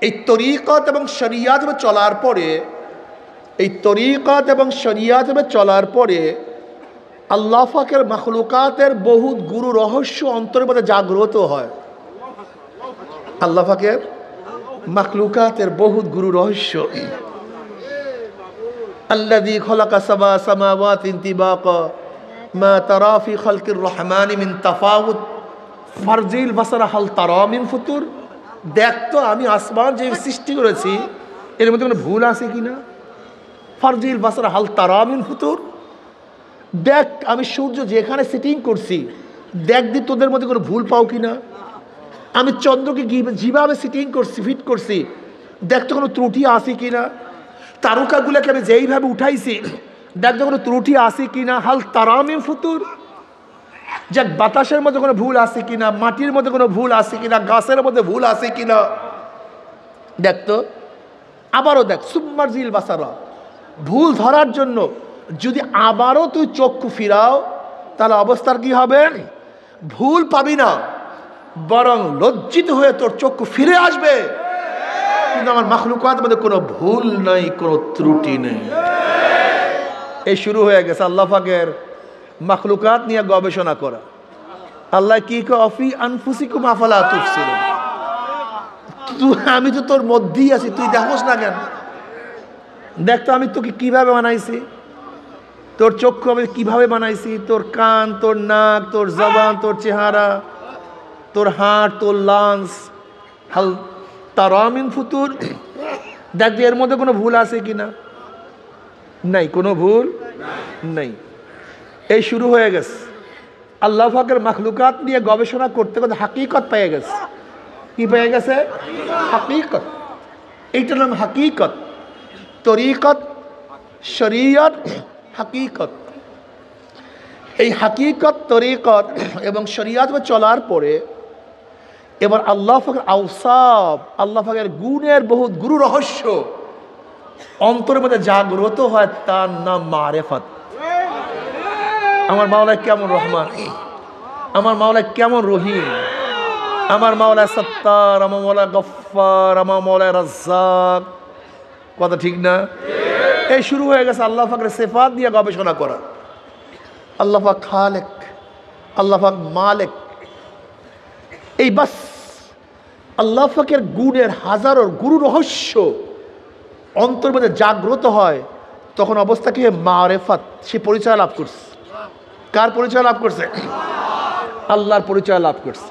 এই তরিকত এবং শরিয়াত চলার পরে, এই তরিকত এবং শরিয়াত চলার পরে আল্লাহ পাকের মাখলুকাতের বহুত গুরু রহস্য অন্তরের মধ্যে জাগ্রত হয়। আল্লাহ পাকের মাখলুকাতের বহুত গুরু রহস্য। আল্লাযী খালাকা সাবা সামাওয়াতিন তিবাকা মা তারা ফি খালকির রহমানি মিন তাফাউত ফারজিল বাসারা হাল তারা মিন ফুতুর। দেখ তো আমি আসমান যে সৃষ্টি করেছি এর মধ্যে কোনো ভুল আছে কিনা। ফারজিল বাসারা হাল তারা মিন ফুতুর। দেখ আমি সূর্য যেখানে সেটিং করছি, দেখ দি তোদের মধ্যে কোনো ভুল পাও কিনা। আমি চন্দ্রকে যেভাবে সেটিং করছি, ফিট করছি, দেখ তো কোনো ত্রুটি আছে কিনা। তারকাগুলোকে আমি যেইভাবে উঠাইছি, দেখ তো কোনো ত্রুটি আছে কিনা। হাল তারা মিন ফুতুর। যাক বাতাসের মধ্যে কোনো ভুল আছে কিনা, মাটির মধ্যে কোনো ভুল আছে কিনা, গাছের মধ্যে ভুল আছে কিনা দেখতো। আবারও দেখ সুম্মারজিল বাসারা, ভুল ধরার জন্য যদি আবারও তুই চক্ষু ফিরাও তাহলে অবস্থার কি হবে? ভুল পাবি না, বরং লজ্জিত হয়ে তোর চক্ষু ফিরে আসবে। কিন্তু আমার মাখলুকাত মধ্যে কোনো ভুল নাই, কোনো ত্রুটি নেই। এই শুরু হয়ে গেছে আল্লাহ পাকের মাখলুকাত নিয়ে গবেষণা করা। আল্লাহ কি কফি আনফুসিকুম আফালা তুবসিরুন। আমি তো তোর মধ্যেই আছি, তুই দেখোস না কেন? দেখতো আমি তোকে কিভাবে বানাইছি, তোর চক্ষু আমি কিভাবে বানাইছি, তোর কান, তোর নাক, তোর জবান, তোর চেহারা, তোর হাড়, তোর লাংস। হাল তারা মিন ফুতুর। দেখ এর মধ্যে কোনো ভুল আছে কিনা। নাই, কোনো ভুল নাই। এই শুরু হয়ে গেছে আল্লাহ পাকের মাখলুকাত নিয়ে গবেষণা করতে করতে হাকিকত পেয়ে গেছে। কি পেয়ে গেছে? হাকিকত। এইটার নাম হাকিকত। তরিকত, শরিয়ত, হাকিকত। এই হাকিকত, তরিকত এবং শরিয়ত চলার পরে এবার আল্লাহ পাকের আওসাফ, আল্লাহ পাকের গুণের বহুত গুরু রহস্য অন্তরের মধ্যে জাগ্রত হয়, তার নাম মারেফত। আমার মাওলা কেমন রহমান, আমার মাওলা কেমন রহিম, আমার মাওলা সত্তার, আমার মাওলা গফফার, আমার মাওলা রাজ্জাক। কথা ঠিক না? এই শুরু হয়ে গেছে আল্লাহ পাকের সিফাত নিয়ে গবেষণা করা। আল্লাহ পাক খালেক, আল্লাহ পাক মালিক। এই বাস আল্লাহ পাকের গুণের হাজারো গুরু রহস্য অন্তর মধ্যে জাগ্রত হয়, তখন অবস্থা কি মারেফাত, সে পরিচয় লাভ করছে। কার পরিচয় লাভ করছে? আল্লাহর পরিচয় লাভ করছে।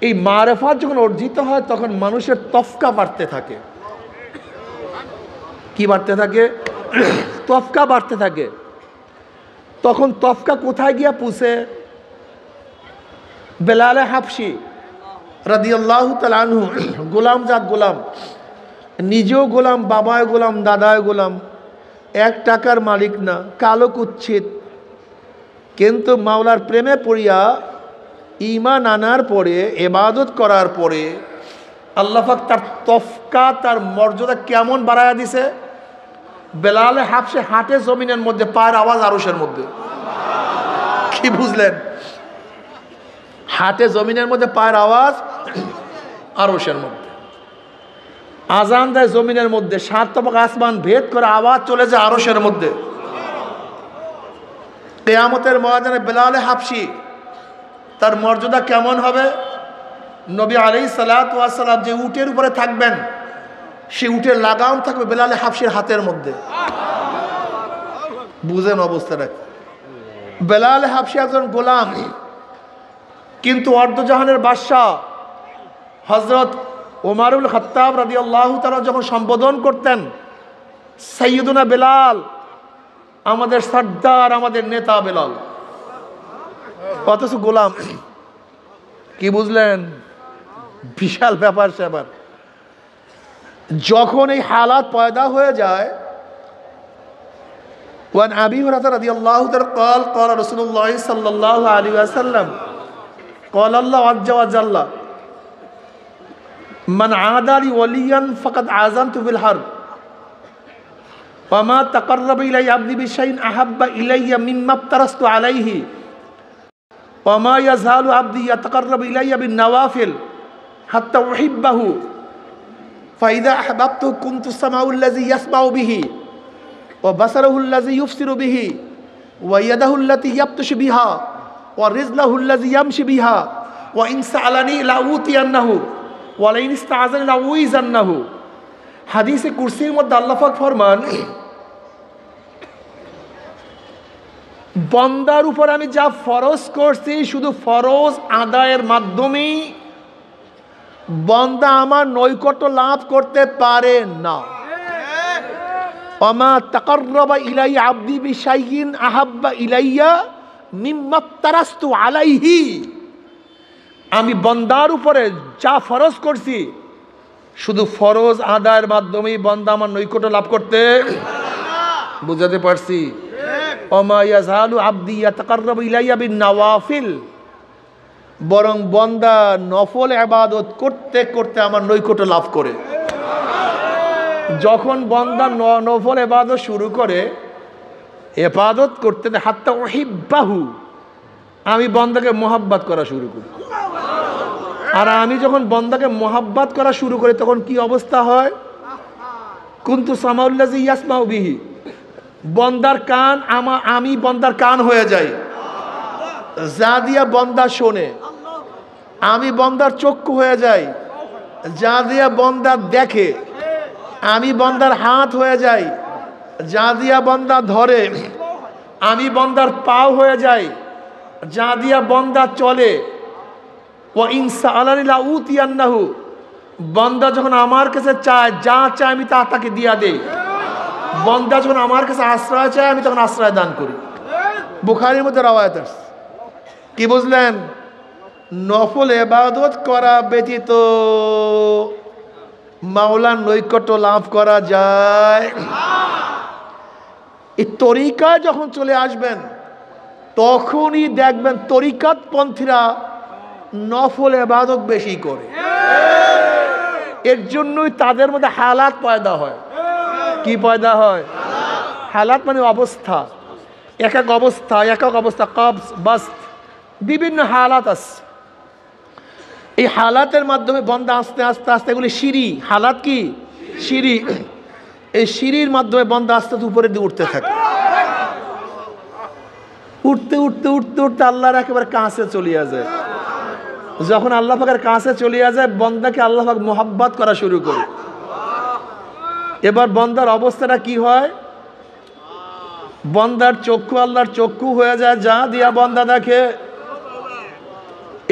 এই মারেফাত যখন অর্জিত হয় তখন মানুষের তফকা বাড়তে থাকে। কি বাড়তে থাকে? তফকা বাড়তে থাকে। তখন তফকা কোথায় গিয়া পুষে? বেলালে হাবশি রাদিয়াল্লাহু তাআলা আনহু, গোলাম জাত গোলাম, নিজেও গোলাম, বাবায় গোলাম, দাদায় গোলাম, 1 টাকার মালিক না, কালো কুচ্ছিত, কিন্তু মাওলার প্রেমে পড়িয়া ঈমান আনার পরে, ইবাদত করার পরে আল্লাহ পাক তার তফকা, তার মর্যাদা কেমন বাড়ায়া দিছে। বেলালে হাবশে হাটে জমিনের মধ্যে, পায়ের আওয়াজ আরশের মধ্যে। কি বুঝলেন? হাটে জমিনের মধ্যে, পায়ের আওয়াজ আরশের মধ্যে। আজান দেয় জমিনের মধ্যে, 7 তবক আসমান ভেদ করে আওয়াজ চলে যায় আরশের মধ্যে। কিয়ামতের ময়দানে বেলালে হাবশি তার মর্যাদা কেমন হবে? নবী আলাইহিস সালাতু ওয়াস সালাম যে উটের উপরে থাকবেন, সেই উটের লাগাম থাকবে বেলালে হাবশির হাতের মধ্যে। বুঝেন অবস্থাটা? বেলালে হাবশি একজন গোলাম, কিন্তু অর্ধজাহানের বাদশাহ হযরত ওমর ইবনে খাত্তাব রাদিয়াল্লাহু তাআলা যখন সম্বোধন করতেন সাইয়্যিদুনা বেলাল, আমাদের সর্দার, আমাদের নেতা বেলাল, অথচ গোলাম। কি বুঝলেন? বিশাল ব্যাপার স্যাপার। যখন এই হালাত পয়দা হয়ে যায়, ওয়ান আবি হুরায়রা রাদিয়াল্লাহু তাআলা قال قال رسول الله صلى الله عليه وسلم قال الله عز وجل من عادى لي وليا فقد آذنته بالحرب وما تقرب إلي عبدي بشيء أحب إلي مما افترضت عليه وما يزال عبدي يتقرب إلي بالنوافل حتى أحبه فإذا أحببته كنت سمعه الذي يسمع به وبصره الذي يبصر به ويده التي يبطش بها ورجله الذي يمشي بها وإن سألني لأوتينه ولئن استعاذني لأعوذنه। হাদিসে কুরসির মধ্যে আল্লাহ পাক ফরমান, বান্দার উপর আমি যা ফরজ করছি শুধু ফরজ আদায়ের মাধ্যমেই বান্দা আমার নৈকট্য লাভ করতে পারে না। ওমা তাকাররাবা ইলাইয়া আবদি বিশাইইন আহাব্বা ইলাইয়া মিম্মা তারাস্তু আলাইহি। আমি বান্দার উপরে যা ফরজ করছি শুধু ফরজ আদায়ের মাধ্যমেই বান্দা আমার নৈকট্য লাভ করতে। বুঝাতে পারছি? ওমা ইয়াজালু আবদি ইয়াতাকাররাবু ইলাইয়া বিন নওয়াফিল, বরং বান্দা নফল ইবাদত করতে করতে আমার নৈকট্য লাভ করে। যখন বান্দা নফল ইবাদত শুরু করে, ইবাদত করতে হাত্তা উহিব্বাহু, আমি বান্দাকে মোহাব্বত করা শুরু করি। আর আমি যখন বান্দাকে মোহাব্বত করা শুরু করি তখন কি অবস্থা হয়? কুনতু সামাউল্লাযী ইয়াসমাউ বিহি, বান্দার কান আমি বান্দার কান হয়ে যাই, যা দিয়া বান্দা শোনে। আমি বান্দার চক্ষু হয়ে যাই, যা দিয়া বান্দা দেখে। আমি বান্দার হাত হয়ে যাই, যা দিয়া বান্দা ধরে। আমি বান্দার পাও হয়ে যাই, যা দিয়া বান্দা চলে। ওয়া ইন সাআলানি লাউতিয়ান্নাহু, বান্দা যখন আমার কাছে চায়, যা চায় আমি তা তাকে দিয়া দেই। বান্দা যখন আমার কাছে আশ্রয় চায় আমি তখন আশ্রয় দান করি। বুখারীর মধ্যে রওয়ায়াত আছে। কি বুঝলেন? নফল ইবাদত করা ব্যতীত মাওলার নৈকট্য লাভ করা যায়। এই তরিকা যখন চলে আসবেন তখনই দেখবেন তরিকাত পন্থীরা নফল ইবাদত বেশি করে। এর জন্যই তাদের মধ্যে হালাত পয়দা হয়। কি পয়দা হয়? হালাত মানে অবস্থা, এক এক অবস্থা, এক এক অবস্থা, কবজ বাস্ত, বিভিন্ন হালাত আছে। এই হালাতের মাধ্যমে বান্দা আস্তে আস্তে আস্তে, এগুলি সিঁড়ি। হালাত কি? সিঁড়ি। এই সিঁড়ির মাধ্যমে বান্দা আস্তে আস্তে উপরের দিকে উঠতে থাকে। উঠতে উঠতে উঠতে উঠতে আল্লাহর একেবারে কাছে চলিয়া যায়। যখন আল্লাহ পাকের কাছে চলিয়া যায়, বান্দাকে আল্লাহ পাক মোহাব্বত করা শুরু করে। এবার বান্দার অবস্থাটা কি হয়? বান্দার চক্ষু আল্লাহর চক্ষু হয়ে যায়, যা দিয়া বান্দা দেখে।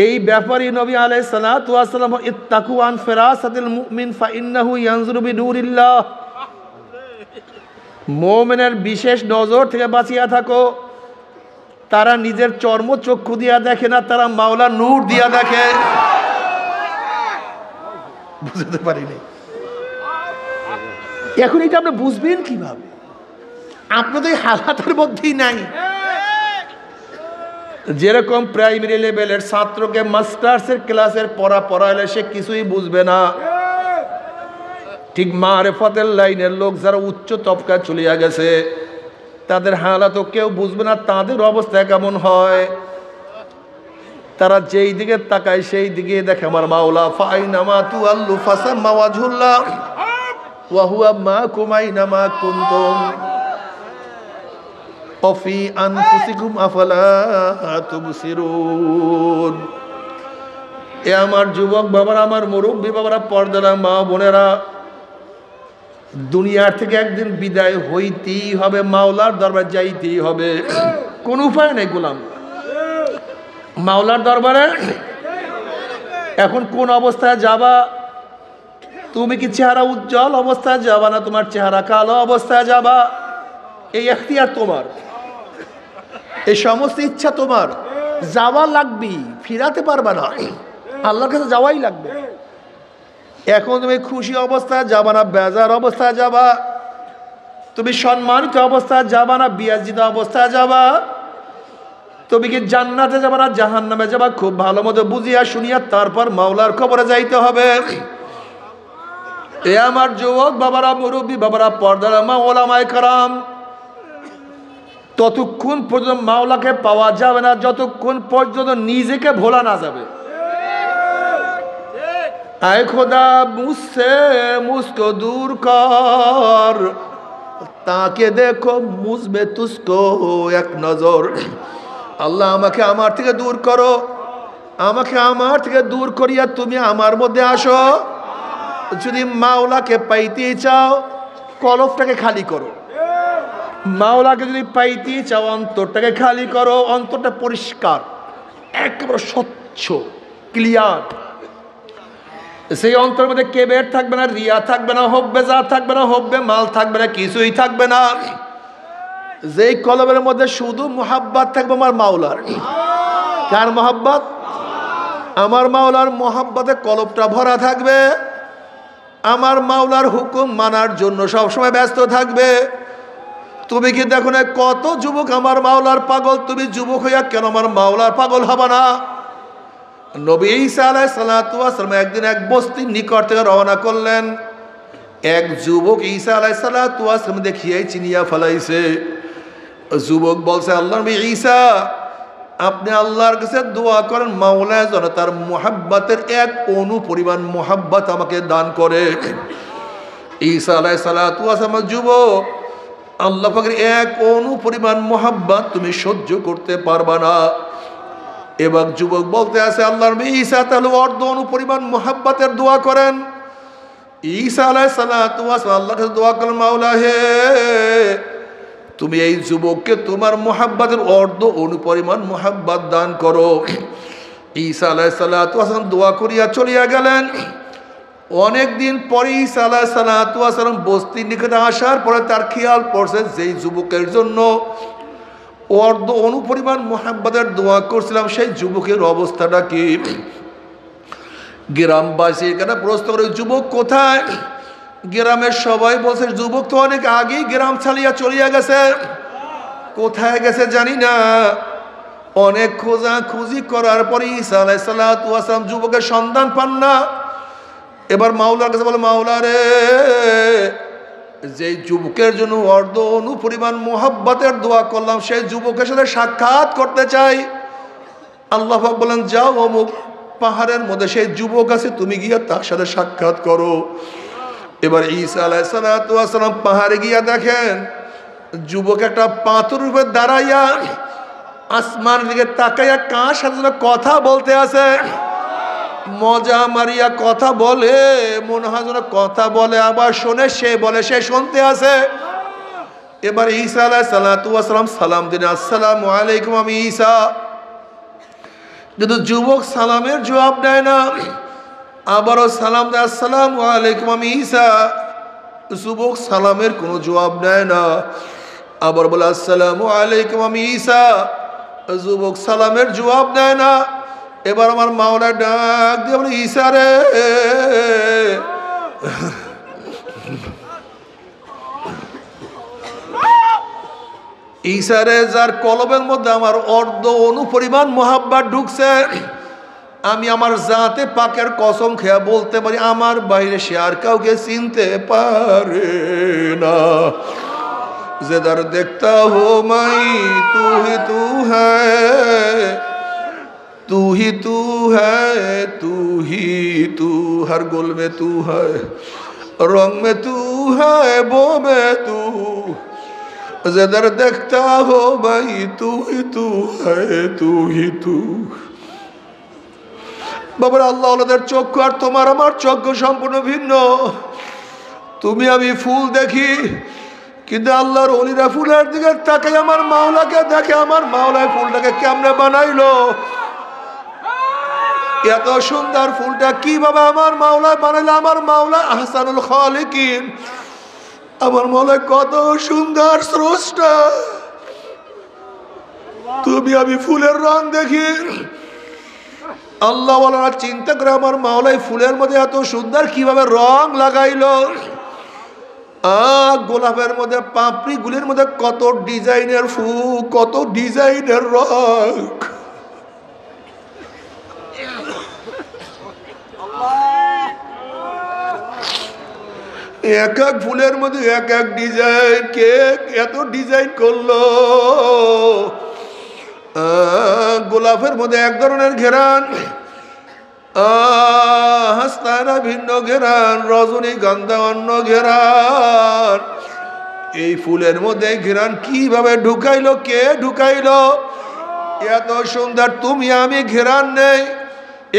এই ব্যাপারই নবী আলাইহিস সালাতু ওয়াস সালাম, ইত্তাকু আন ফিরাসাতিল মুমিন ফাইন্নাহু ইয়ানজুরু বিনুরিল্লাহ, মুমিনের বিশেষ নজর থেকে বাঁচিয়া থাকো। তারা নিজের চর্ম চক্ষু দিয়া দেখে না, তারা মাওলার নূর দিয়া দেখে। বুঝতে পারিনি। এখন এটা আপনি বুঝবেন কিভাবে? আপনি তো এই হালাতের মধ্যেই নাই। যেরকম প্রাইমারি লেভেলের ছাত্রকে মাস্টার্সের ক্লাসের পড়া পড়াইলে সে কিছুই বুঝবে না, ঠিক মারেফতের লাইনের লোক যারা উচ্চ তবকায় চলিয়া গেছে তাদের হালাতও কেউ বুঝবে না। তাদের অবস্থা কেমন হয়? তারা যেই দিকে তাকায় সেই দিকে দেখে আমার মাওলা। ফাইনামা তুআল্লু ফাসাম্মা ওয়াজহুল্লাহ ওয়া হুয়া মাকুম আইনামা কুনতুম ওয়াফি আনফুসিকুম আফালা তুবসিরুন। এ আমার যুবক বাবারা, আমার মুরব্বী বাবারা, পর্দারা মা বোনেরা, দুনিয়ার থেকে একদিন বিদায় হইতেই হবে, মাওলার দরবারে যাইতেই হবে। কোন উপায় নেই গোলাম। মাওলার দরবারে এখন কোন অবস্থায় যাবা তুমি কি চেহারা উজ্জ্বল অবস্থায় যাবা না তোমার চেহারা কালো অবস্থায় যাবা? এই এখতিয়ার তোমার, এই সমস্ত ইচ্ছা তোমার। যাওয়া লাগবে, ফিরাতে পারবা না, আল্লাহর কাছে যাওয়াই লাগবে। এখন তুমি খুশি অবস্থায় যাবা না বেজার অবস্থায় যাবা? তুমি সম্মানিত অবস্থায় যাবা না বিয়াজিত অবস্থায় যাবা? তুমি কি জান্নাতে যাবা না জাহান্নামে যাবা? খুব ভালো মতো বুঝিয়া শুনিয়া তারপর মাওলার কবরে যাইতে হবে। এ আমার যুবক বাবারা, মুরব্বী বাবারা, পর্দার মা, ওলামায়ে কেরাম, ততক্ষণ পর্যন্ত মাওলাকে পাওয়া যাবে না যতক্ষণ পর্যন্ত নিজেকে ভোলা না যাবে। আয় খোদা মুঝসে মুঝকো দূর কর, তাকে দেখো মুঝবে তুঝকো এক নজর। আল্লাহ আমাকে আমার থেকে দূর করো, আমাকে আমার থেকে দূর করিয়া তুমি আমার মধ্যে আসো। যদি মাওলাকে পাইতে চাও কলবটাকে খালি করো, মাওলাকে যদি পাইতে চাও অন্তরটাকে খালি করো। অন্তরটা পরিষ্কার, একেবারে স্বচ্ছ, ক্লিয়ার। সেই অন্তরের মধ্যে কেবের থাকবে না, রিয়া থাকবে না, হব্বে যা থাকবে না, হব্বে মাল থাকবে না, কিছুই থাকবে না। যেই কলবের মধ্যে শুধু মোহাব্বত থাকবে আমার মাওলার। কার মোহাব্বত? আমার মাওলার মোহাব্বতে কলবটা ভরা থাকবে। আমার মাওলার হুকুম মানার জন্য সবসময় ব্যস্ত থাকবে। তুমি কি দেখো না কত যুবক আমার মাওলার পাগল? তুমি যুবক হইয়া কেন আমার মাওলার পাগল হবা না? নবী ঈসা আলাইহিস সালাতু ওয়াস সালাম একদিন এক বস্তির নিকট থেকে রওনা করলেন। এক যুবক ঈসা আলাইহিস সালাতু ওয়াস সালাম দেখিয়াই চিনিয়া ফেলাইছে। যুবক বলছে, আল্লাহর নবী ঈসা, আপনি আল্লাহর কাছে দোয়া করেন মাওলা যেন তার মুহাব্বতের এক অণু পরিমাণ মুহাব্বত আমাকে দান করে। ঈসা আলাইহিস সালাতু ওয়াস সালাম, যুবক, আল্লাহ পাকের এক অণু পরিমাণ মুহাব্বত তুমি সহ্য করতে পারবা না। এবার যুবক বলতে আছে, আল্লাহর নবী ঈসা তাহলে অর্ধ অণু পরিমাণ মুহাব্বতের দোয়া করেন। ঈসা আলাইহিস সালাতু ওয়াস সালাম আল্লাহর কাছে দোয়া করেন, মাওলা হে, তুমি এই যুবককে তোমার মুহাব্বতের অর্ধ অণু পরিমাণ মুহাব্বত দান করো। ঈসা আলাইহিস সালাতু ওয়াস সালাম দোয়া করিয়া চলিয়া গেলেন। অনেকদিন পরে ঈসা আলাইহিস সালাতু ওয়াস সালাম বস্তির নিকটে আসার পরে তার খেয়াল পড়ছে যেই যুবকের জন্য অর্ধ অণু পরিমাণ মুহাব্বতের দোয়া করছিলাম সেই যুবকের অবস্থাটা কি। গ্রামবাসী এখানে প্রশ্ন করে, যুবক কোথায়? গ্রামের সবাই বলছে, যুবক তো অনেক আগেই গ্রাম ছাড়িয়া চলিয়া গেছে। কোথায় গেছে জানি না। অনেক খোঁজাখুঁজি করার পরে ঈসা আলাইহিস সালাতু ওয়াস সালাম যুবকের সন্ধান পান না। এবার মাওলার কাছে বলে, মাওলা রে, যে যুবকের জন্য অর্ধ অণু পরিমাণ মুহাব্বতের দোয়া করলাম সেই যুবকের সাথে সাক্ষাৎ করতে চাই। আল্লাহ পাক বলেন, যাও অমুক পাহাড়ের মধ্যে সেই যুবক আছে, তুমি গিয়া তার সাথে সাক্ষাৎ করো। এবার ঈসা আলাইহিস সালাতু ওয়াস সালাম পাহাড়ে গিয়া দেখেন যুবক একটা পাথর উপরে দাঁড়াইয়া আসমানের দিকে তাকাইয়া কার সাথে যেন কথা বলতে আছে। মজা মারিয়া কথা বলে, মনে হয় যেন কথা বলে আবার শোনে, সে বলে সে শুনতে আছে। এবার ঈসা আলাইহিস সালাতু ওয়াস সালাম সালাম দিন, আসসালামু আলাইকুম, আমি ঈসা। কিন্তু যুবক সালামের জবাব দেয় না। আবারও সালাম দেয়, আসসালামু আলাইকুম, আমি ঈসা। যুবক সালামের কোনো জবাব দেয় না। আবার বলে, আসসালামু আলাইকুম, আমি ঈসা। যুবক সালামের জবাব দেয় না। এবার আমার মাওলা ডাক দিয়ে বলে, ঈসা রে, ঈসা রে, যার কলবের মধ্যে আমার অর্ধ অণু পরিমাণ মুহাব্বত ঢুকছে, আমি আমার জাতে পাকের কসম খেয়া বলতে পারি আমার বাইরে সে আর কাউকে চিনতে পারে না। যেদার দেখতা হো মাই তু হি তু হ্যায়, तू ही तू है, तू ही तू, हर गुल में तू है, रंग में तू है, बो में तू, जिधर देखता हो भाई तू ही तू है, तू ही तू। বাবার আল্লাহ ওদের চক্ষু আর তোমার আমার চক্ষু সম্পূর্ণ ভিন্ন। তুমি আমি ফুল দেখি, কিন্তু আল্লাহর ওলিরা ফুলের দিকে তাকাই আমার মাওলাকে দেখে। আমার মাওলায় ফুলটাকে কেমনে বানাইলো। এত সুন্দর ফুলটা কিভাবে আমার মাওলা বানাইলো? আমার মাওলা আহসানুল খালিকিন, আমার মাওলা কত সুন্দর স্রষ্টা। তুমি আমি ফুলের রং দেখি, আল্লাহ ওয়ালারা চিন্তা করে আমার মাওলাই ফুলের মধ্যে এত সুন্দর কিভাবে রং লাগাইলো। গোলাপের মধ্যে পাপড়ি গুলির মধ্যে কত ডিজাইনের ফুল, কত ডিজাইনের রং। এক এক ফুলের মধ্যে এক এক ডিজাইন, কে এত ডিজাইন করলো? গোলাপের মধ্যে এক ধরনের ঘেরান, হাসনারা ভিন্ন ঘেরান, রজনীগন্ধা অন্য ঘেরান। এই ফুলের মধ্যে ঘেরান কিভাবে ঢুকাইলো? কে ঢুকাইলো? এত সুন্দর তুমি আমি ঘেরান নেই,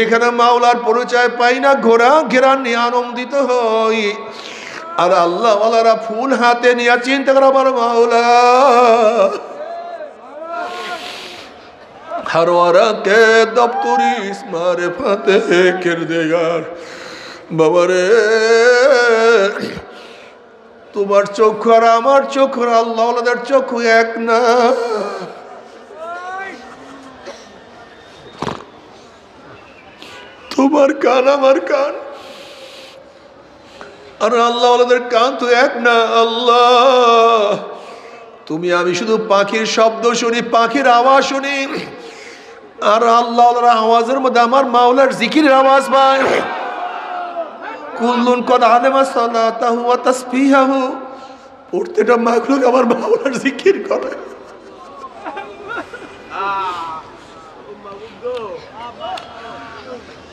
এখানে মাওলার পরিচয় পাই না, ঘেরান নিয়ে আনন্দিত হই। আর আল্লাহ ওয়ালারা ফুল হাতে নিয়ে চিন্তা করে আমার মাওলা हरवारा के दफ्तरी इस्मारे फाते किरदेगार बाबारे तुम्हार चोख और आमार चोख और अल्लाह वालादेर चोख एक ना। तुम्हार कान आमार कान और अल्लाह वालादेर कान तो एक ना। अल्लाह তুমি আমি শুধু পাখির শব্দ শুনি, পাখির আওয়াজ শুনি, আর আল্লাহর আওয়াজের মধ্যে আমার মাওলার জিকিরের আওয়াজ পাই। কুল্লুন কদ আলামা সালাতাহু ওয়া তাসবিহাহু, প্রত্যেকটা মাখলুক আমার মাওলার জিকির করে।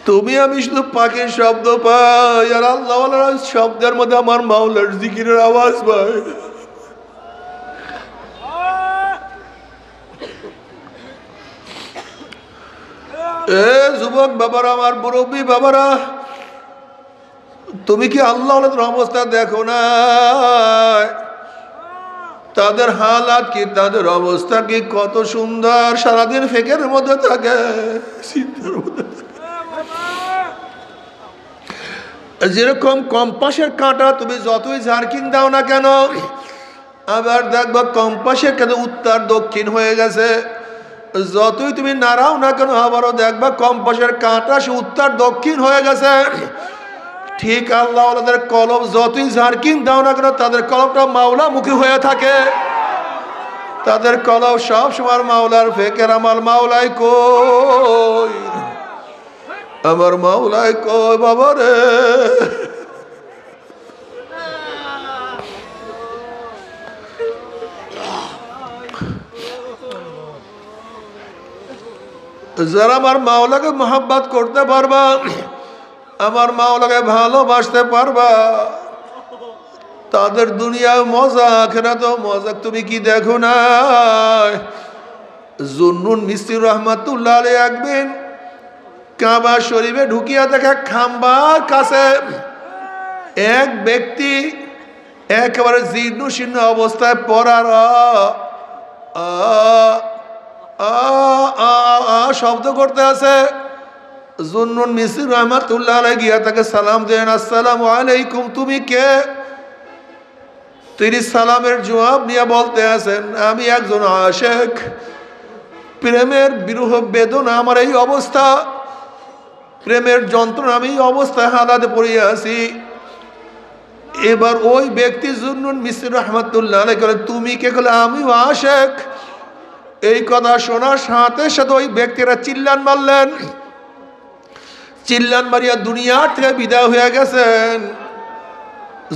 তুমি আমি শুধু পাখির শব্দ পাই, আর আল্লাহর শব্দের মধ্যে আমার মাওলার জিকিরের আওয়াজ পাই। এ যুবক বাবারা, আমার মুরব্বী বাবারা, তুমি কি আল্লাহর অবস্থা দেখো না? তাদের হালাত কি, তাদের অবস্থা কি কত সুন্দর, সারাদিন ফেকের মধ্যে থাকে, চিন্তার মধ্যে থাকে। যেরকম কম্পাসের কাঁটা তুমি যতই ঝাড়কিন দাও না কেন, আবার দেখবা কম্পাসের কাঁটা উত্তর দক্ষিণ হয়ে গেছে। যতই তুমি নাড়াও না কেন, আবারও দেখবা কম্পাসের কাঁটা সে উত্তর দক্ষিণ হয়ে গেছে। ঠিক আল্লাহ ওয়ালাদের কলব যতই ঝাড়কিন দাও না কেন, তাদের কলবটা মাওলা মুখী হয়ে থাকে। তাদের কলব সব সময় মাওলার ফেকের। আমার মাওলাই কই, আমার মাওলাই কই বাবারে। যারা আমার মাওলাকে মহব্বত করতে পারবা, আমার মাওলাকে ভালোবাসতে পারবা, তাদের দুনিয়ায় মজা, আখিরাতেও মজা। তুমি কি দেখো না, জুন্নুন মিস্ত্রি রহমাতুল্লাহ আলাইহি একদিন কাবা শরীফে ঢুকিয়া দেখে খাম্বার কাছে এক ব্যক্তি একেবারে জীর্ণ শীর্ণ অবস্থায় পড়ার শব্দ করতে আছে। জুন্নুন মিস্ত্রি রহমাতুল্লাহ আলাইহি গিয়া তাকে সালাম দেন, আসসালামু আলাইকুম, তুমি কে? তিনি সালামের জবাব নিয়ে বলতে আছেন, আমি একজন আশিক, প্রেমের বিরহ বেদনা আমার এই অবস্থা, প্রেমের যন্ত্রণা আমি এই অবস্থায় হালাতে পড়িয়া আছি। এবার ওই ব্যক্তি জুন্নুন মিস্ত্রি রহমাতুল্লাহ আলাইহি বলেন, তুমি কে? বলে আমিও আশিক। এই কথা শোনার সাথে সাথে ওই ব্যক্তিরা চিল্লান মারলেন, চিল্লান মারিয়া দুনিয়ার থেকে বিদায় হয়ে গেছেন।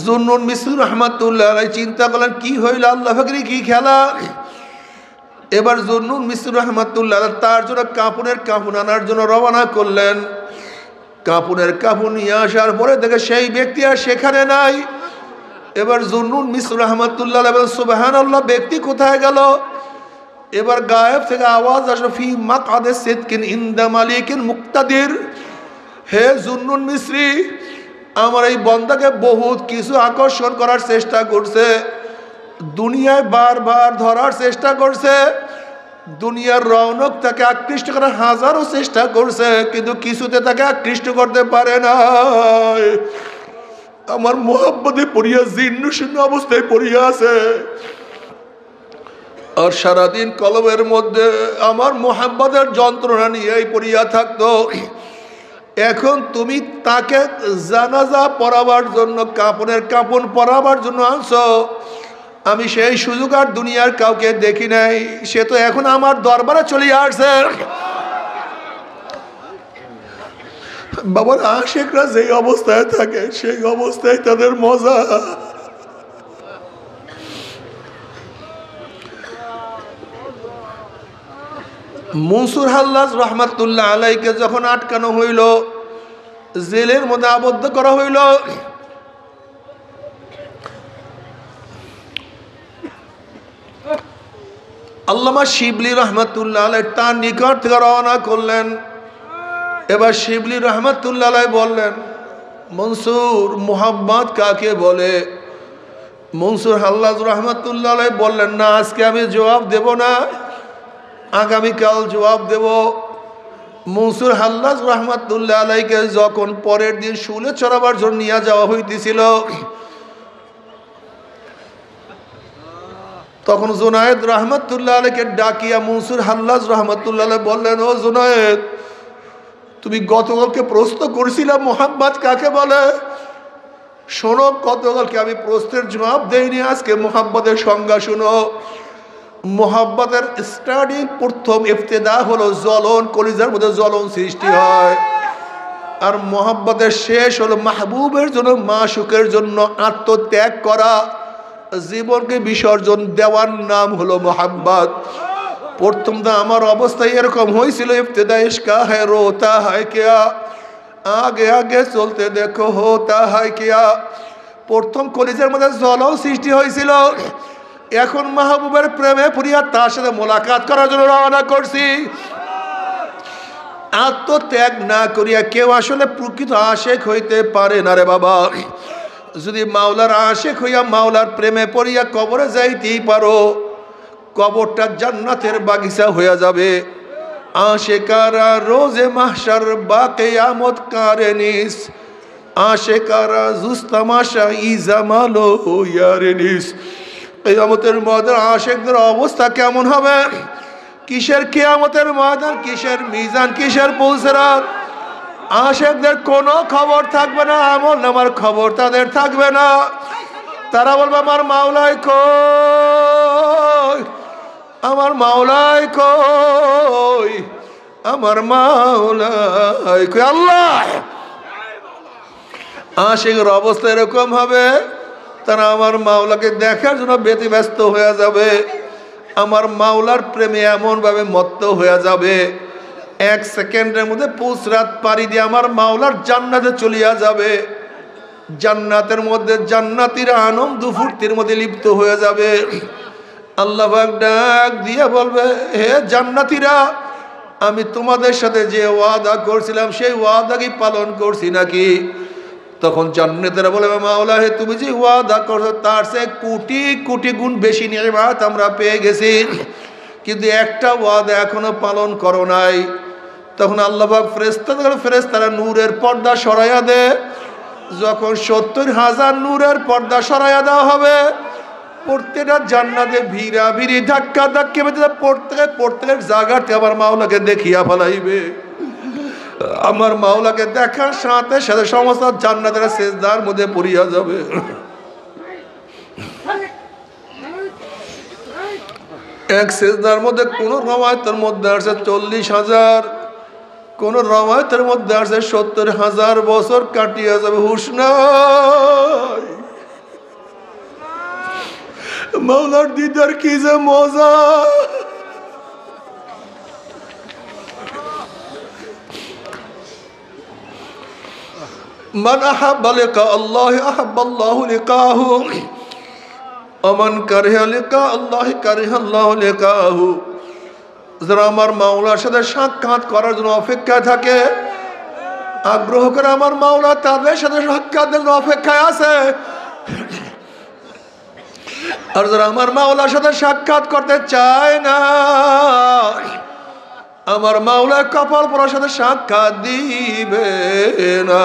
জুন্নুন মিস্ত্রি রহমাতুল্লাহ আলাইহি চিন্তা করলেন, কি হইল, আল্লাহ ফাকরি কি খেলা? এবার জুন্নুন মিস্ত্রি রহমাতুল্লাহ তার জন্য কাপড়ের কাপড় আনার জন্য রওনা করলেন। কাপড়ের কাপড় নিয়ে আসার পরে দেখে সেই ব্যক্তি আর সেখানে নাই। এবার জুন্নুন মিস্ত্রি রহমাতুল্লাহ বলেন, সুবহানাল্লাহ, ব্যক্তি কোথায় গেল? এবার গায়েব থেকে আওয়াজ আসলো, ফি মাকআদে সিদকিন ইনদা মালিকিন মুক্তাদির। হে জুন্নুন মিস্ত্রি, আমার এই বন্দাকে বহুত কিছু আকর্ষণ করার চেষ্টা করছে, দুনিয়ায় বারবার ধরার চেষ্টা করছে, দুনিয়ার রৌনক তাকে আকৃষ্ট করার হাজারো চেষ্টা করছে, কিন্তু কিছুতে তাকে আকৃষ্ট করতে পারে না। আমার মোহাব্বতে পড়িয়া জীর্ণ শীর্ণ অবস্থায় পড়িয়া আছে, আর সারাদিন কলবের মধ্যে আমার মোহাব্বতের যন্ত্রণা নিয়েই পড়িয়া থাকতো। এখন তুমি তাকে জানাজা পড়াবার জন্য কাপন পরাবার জন্য আনছো। আমি সেই সুযোগ আর দুনিয়ার কাউকে দেখি নাই, সে তো এখন আমার দরবারে চলে আসছে। বাবার আশেকরা যেই অবস্থায় থাকে সেই অবস্থায় তাদের মজা। মনসুর হাল্লাজ রহমাতুল্লাহ আলাইকে যখন আটকানো হইল, জেলের মধ্যে আবদ্ধ করা হইল, আল্লামা শিবলি রহমাতুল্লাহ আলাই তার নিকট থেকে রওনা করলেন। এবার শিবলি রহমাতুল্লাহ আলাই বললেন, মনসুর, মোহাব্বত কাকে বলে? মনসুর হাল্লাজ রহমাতুল্লাহ আলাই বললেন, না, আজকে আমি জবাব দেব না, আগামীকাল জবাব দেব। মনসুর হাল্লাজ রহমাতুল্লাহ আলাইকে যখন পরের দিন শুলে চড়াবার জন্য নিয়ে যাওয়া হইতেছিল, তখন জুনায়েদ রহমাতুল্লাহ আলাইকে ডাকিয়া মনসুর হাল্লাজ রহমাতুল্লাহ আলাই বললেন, ও জুনায়েদ, তুমি গতকালকে প্রশ্ন করেছিলাম মোহাম্মদ কাকে বলে? শোনো, গতকালকে আমি প্রশ্নের জবাব দেইনি, আজকে মোহাম্মদের সংজ্ঞা শুনো। মোহাব্বতের স্টার্টিং, প্রথম ইফতেদা হলো জ্বলন, কলিজার মধ্যে জ্বলন সৃষ্টি হয়। আর মোহাব্বতের শেষ হলো মাহবুবের জন্য, মাশুকের জন্য আত্মত্যাগ করা, জীবনকে বিসর্জন দেওয়ার নাম হলো মোহাব্বত। প্রথম তো আমার অবস্থা এরকম হয়েছিল, ইফতেদা ইশকা হ্যায় রোতা হয় কিয়া, আগে আগে চলতে দেখো হোতা হয় কিয়া। প্রথম কলিজার মধ্যে জ্বলন সৃষ্টি হয়েছিল, এখন মাহবুবের প্রেমে পড়িয়া তার সাথে মোলাকাত করার জন্য রওনা করছি। আত্মত্যাগ না করিয়া কেউ আসলে প্রকৃত আশেক হইতে পারে না রে বাবা। যদি মাওলার আশেক হইয়া মাওলার প্রেমে পড়িয়া কবরে যাইতেই পারো, কবরটা জান্নাতের বাগিচা হইয়া যাবে। আশেকারা রোজে মাহশার বা কিয়ামত কারেনিস, আশেকারা জুস্তামাশা ইজামালো ইয়ারেনিস। কিয়ামতের ময়দানে আশেকদের অবস্থা কেমন হবে? কিসের কিয়ামতের ময়দান, কিসের মিজান, কিসের পুলসিরাত? আশেকদের কোনো খবর থাকবে না, আমল নামার খবর তাদের থাকবে না। তারা বলবে, আমার মাওলাই কই, আমার মাওলাই কই, আমার মাওলাই কই। আল্লাহ, আশেকের অবস্থা এরকম হবে, তারা আমার মাওলাকে দেখার জন্য ব্যতিব্যস্ত হয়ে যাবে, আমার মাওলার প্রেমে এমনভাবে মত্ত হয়ে যাবে, এক সেকেন্ডের মধ্যে পুসরাত পাড়ি দিয়ে আমার মাওলার জান্নাতে চলিয়া যাবে। জান্নাতের মধ্যে জান্নাতীরা আনন্দ ফুর্তির মধ্যে লিপ্ত হয়ে যাবে। আল্লাহ পাক ডাক দিয়ে বলবে, হে জান্নাতীরা, আমি তোমাদের সাথে যে ওয়াদা করছিলাম সেই ওয়াদা কি পালন করছি নাকি? তখন জান্নাতীরা বলবে, মাওলা, হে তুমি যে ওয়াদা করছো তার চেয়ে কোটি কোটি গুণ বেশি নিয়ামত আমরা পেয়ে গেছি, কিন্তু একটা ওয়াদা এখনো পালন করো নাই। তখন আল্লাহ পাক ফেরেশতারা নূরের পর্দা সরাইয়া দেয়। যখন 70,000 নূরের পর্দা সরাইয়া দেওয়া হবে, প্রত্যেকটা জান্নাতে ভিড়া ভিড়ি ধাক্কা ধাক্কি প্রত্যেকের জায়গাতে আমার মাওলাকে দেখিয়া ফেলাইবে। আমার মাওলাকে দেখার সাথে সাথে সমস্ত জান্নাতের সেজদার মধ্যে পড়িয়া যাবে। এক সেজদার মধ্যে কোন রওয়ায়াতের মধ্যে আছে 40,000, কোন রওয়ায়াতের মধ্যে আছে 70,000 বছর কাটিয়া যাবে। হুশ নাই। মাওলার দিদার কি যে মজা। মান আহাব্বা লিকা আল্লাহ আহাব্বা আল্লাহু লিকাহু ওয়া মান কারিহা লিকা আল্লাহ কারিহা আল্লাহু লিকাহু। যারা আমার মাওলার সাথে সাক্ষাৎ করার জন্য অপেক্ষা থাকে, আগ্রহ করে আমার মাওলা তাদের সাথে সাক্ষাতের জন্য অপেক্ষায় আছে। আর যারা আমার মাওলার সাথে সাক্ষাৎ করতে চায় না, আমার মাওলা কপাল পরার সাথে সাক্ষাৎ দিবে না।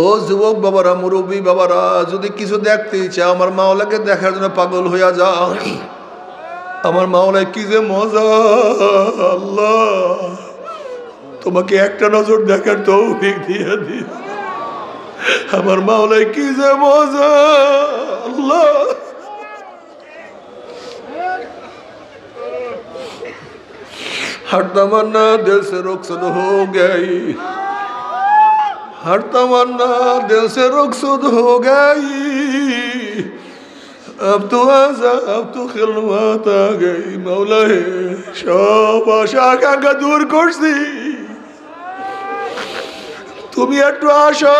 ও যুবক বাবারা, মুরব্বী বাবারা, যদি কিছু দেখতে চাও আমার মাওলাকে দেখার জন্য পাগল হইয়া যাও। আমার মাওলায় কি যে মজা, আল্লাহ তোমাকে একটা নজর দেখার তৌফিক দিয়ে দিই। আমার মাওলায় কি যে মজা, আল্লাহ। हर तमन्ना दिल से रुखसत हो गई, हर तमन्ना दिल से रुखसत हो गई, अब तो आजा, अब तो खिलवत आ गई। मौला है सब आशा आकांक्षा दूर करছি, তুমি একটু আসো,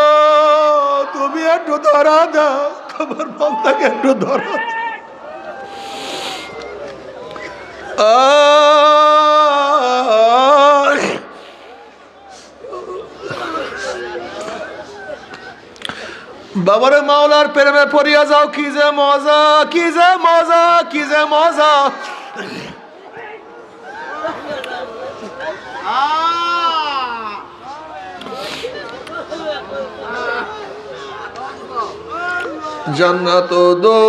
তুমি একটু ধরা দাও, তোমার বান্দাকে একটু ধরা। বাবারে মাওলার প্রেমে পড়িয়া যাও, কি যে মজা, কি যে মজা, কি যে মজা। जन्नत दो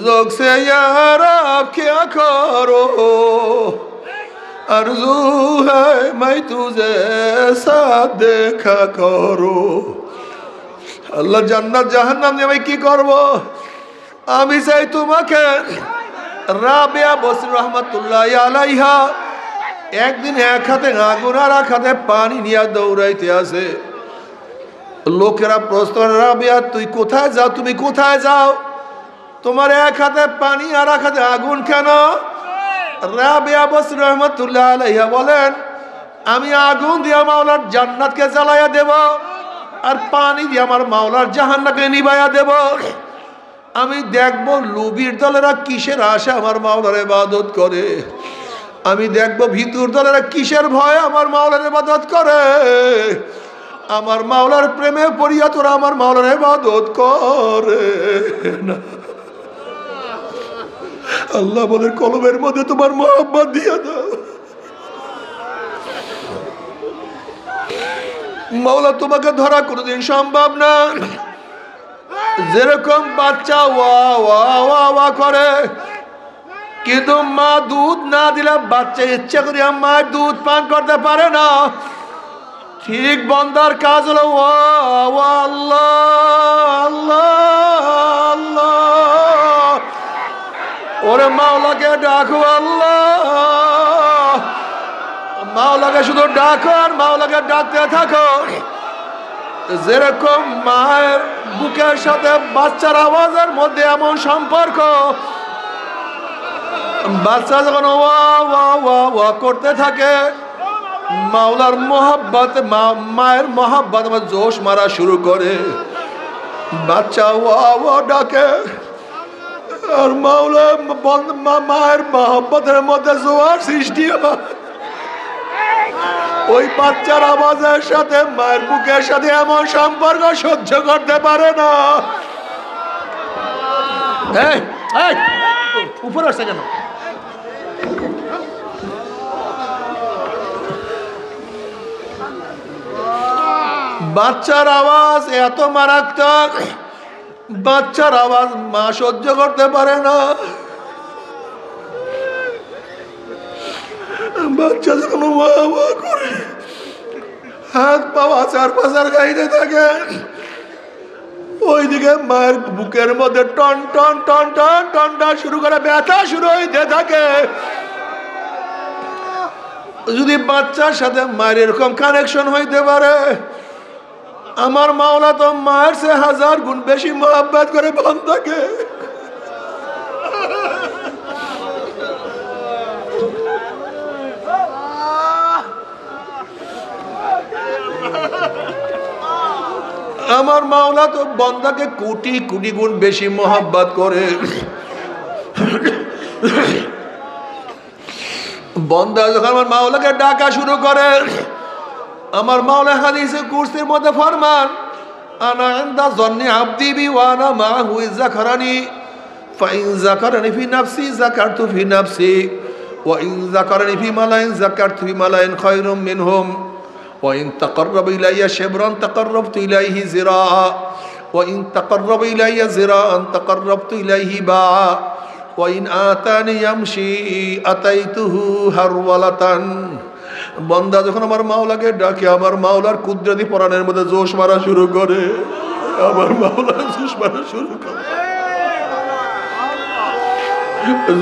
जोग से यार आप क्या करो, आरज़ू है मैं तुझे साथ देखा करो। আল্লাহ জান্নাত জাহান্নাম নিয়ে আমি কি করব? আমি চাই তোমাকে। রাবিয়া বসরি রহমাতুল্লাহি আলাইহা একদিন এক হাতে আগুন আর এক হাতে পানি নিয়ে দৌড়াইতে আছে। লোকেরা প্রশ্ন করে, রাবিয়া তুই কোথায় যাও, তুমি কোথায় যাও? তোমার এক হাতে পানি আর এক হাতে আগুন কেন? রাবিয়া বসরি রহমাতুল্লাহি আলাইহা বলেন, আমি আগুন দিয়ে মাওলার জান্নাতকে জ্বালাইয়া দেব, আর পানি দিয়ে আমার মাওলার জাহান্নামকে নিভাইয়া দেব। আমি দেখবো লুবির দলেরা কিসের আশা আমার মাওলার ইবাদত করে, আমি দেখবো ভিতুর দলেরা কিসের ভয় আমার মাওলার ইবাদত করে। আমার মাওলার প্রেমে পড়িয়া তোরা আমার মাওলার ইবাদত করে না। আল্লাহ বলে কলবের মধ্যে তোমার মহব্বত দিয়ে দাও। মাওলা তোমাকে ধরা কোনোদিন সম্ভব না। যেরকম বাচ্চা ওয়া ওয়া ওয়া ওয়া করে, কিন্তু মা দুধ না দিলে বাচ্চা ইচ্ছা করে মায়ের দুধ পান করতে পারে না। ঠিক বন্দার কাজ হলো ওয়া ওয়া আল্লাহ আল্লাহ আল্লাহ। ওরে মাওলাকে ডাকো আল্লাহ, মাওলাকে শুধু ডাকো আর মাওলাকে ডাকতে থাকো। যেরকম মায়ের বুকের সাথে বাচ্চার আওয়াজের মধ্যে এমন সম্পর্ক, বাচ্চা যখন ওয়া ওয়া ওয়া ওয়া করতে থাকে, মাওলার মোহাব্বত, মায়ের মোহাব্বত আমার জোশ মারা শুরু করে। বাচ্চা ওয়া ওয়া ডাকে আর মাওলা মায়ের মোহাব্বতের মধ্যে জোয়ার সৃষ্টি হয়। ওই বাচ্চার আওয়াজের সাথে মায়ের বুকের সাথে এমন সম্পর্ক সহ্য করতে পারে না। উপরে আসছে কেন? বাচ্চার আওয়াজ এত মারাত্মক, বাচ্চার আওয়াজ মা সহ্য করতে পারে না। বাচ্চা যখন ওয়া ওয়া করে হাত পাওয়া চার পাঁচার গাইতে থাকে, ওইদিকে মায়ের বুকের মধ্যে টন টন টন টন টনটা শুরু করে ব্যথা শুরু হইতে থাকে। যদি বাচ্চার সাথে মায়ের এরকম কানেকশন হইতে পারে, আমার মাওলা তো মায়ের সে 1000 গুণ বেশি মহব্বত করে বান্দাকে। আমার মাওলা তো বান্দাকে কোটি কোটি গুণ বেশি মহব্বত করে। বান্দা যখন আমার মাওলাকে ডাকা শুরু করে, আমার মাওলা হাদিসে কুরসির মধ্যে ফরমান, আনা ইনদা যন্নি আবদি বি ওয়া আনা মাহু ইয যাকারানি ফাইন যাকারানি ফি নাফসি যাকারতু ফি নাফসি ওয়া ইন যাকারানি ফি মালাইন যাকারতু ফি মালাইন খায়রুম মিনহুম ওয়া ইন তাকাররাবা ইলাইয়া শিবরান তাকাররাবতু ইলাইহি যিরাআ ওয়া ইন তাকাররাবা ইলাইয়া যিরাআন তাকাররাবতু ইলাইহি বাআ ওয়া ইন আতানি ইয়ামশি আতাইতুহু হারওয়ালাতান। বান্দা যখন আমার মাওলাকে ডাকে, আমার মাওলার কুদরতি পরাণের মধ্যে জোশ মারা শুরু করে, আমার মাওলা জোশ মারা শুরু করে।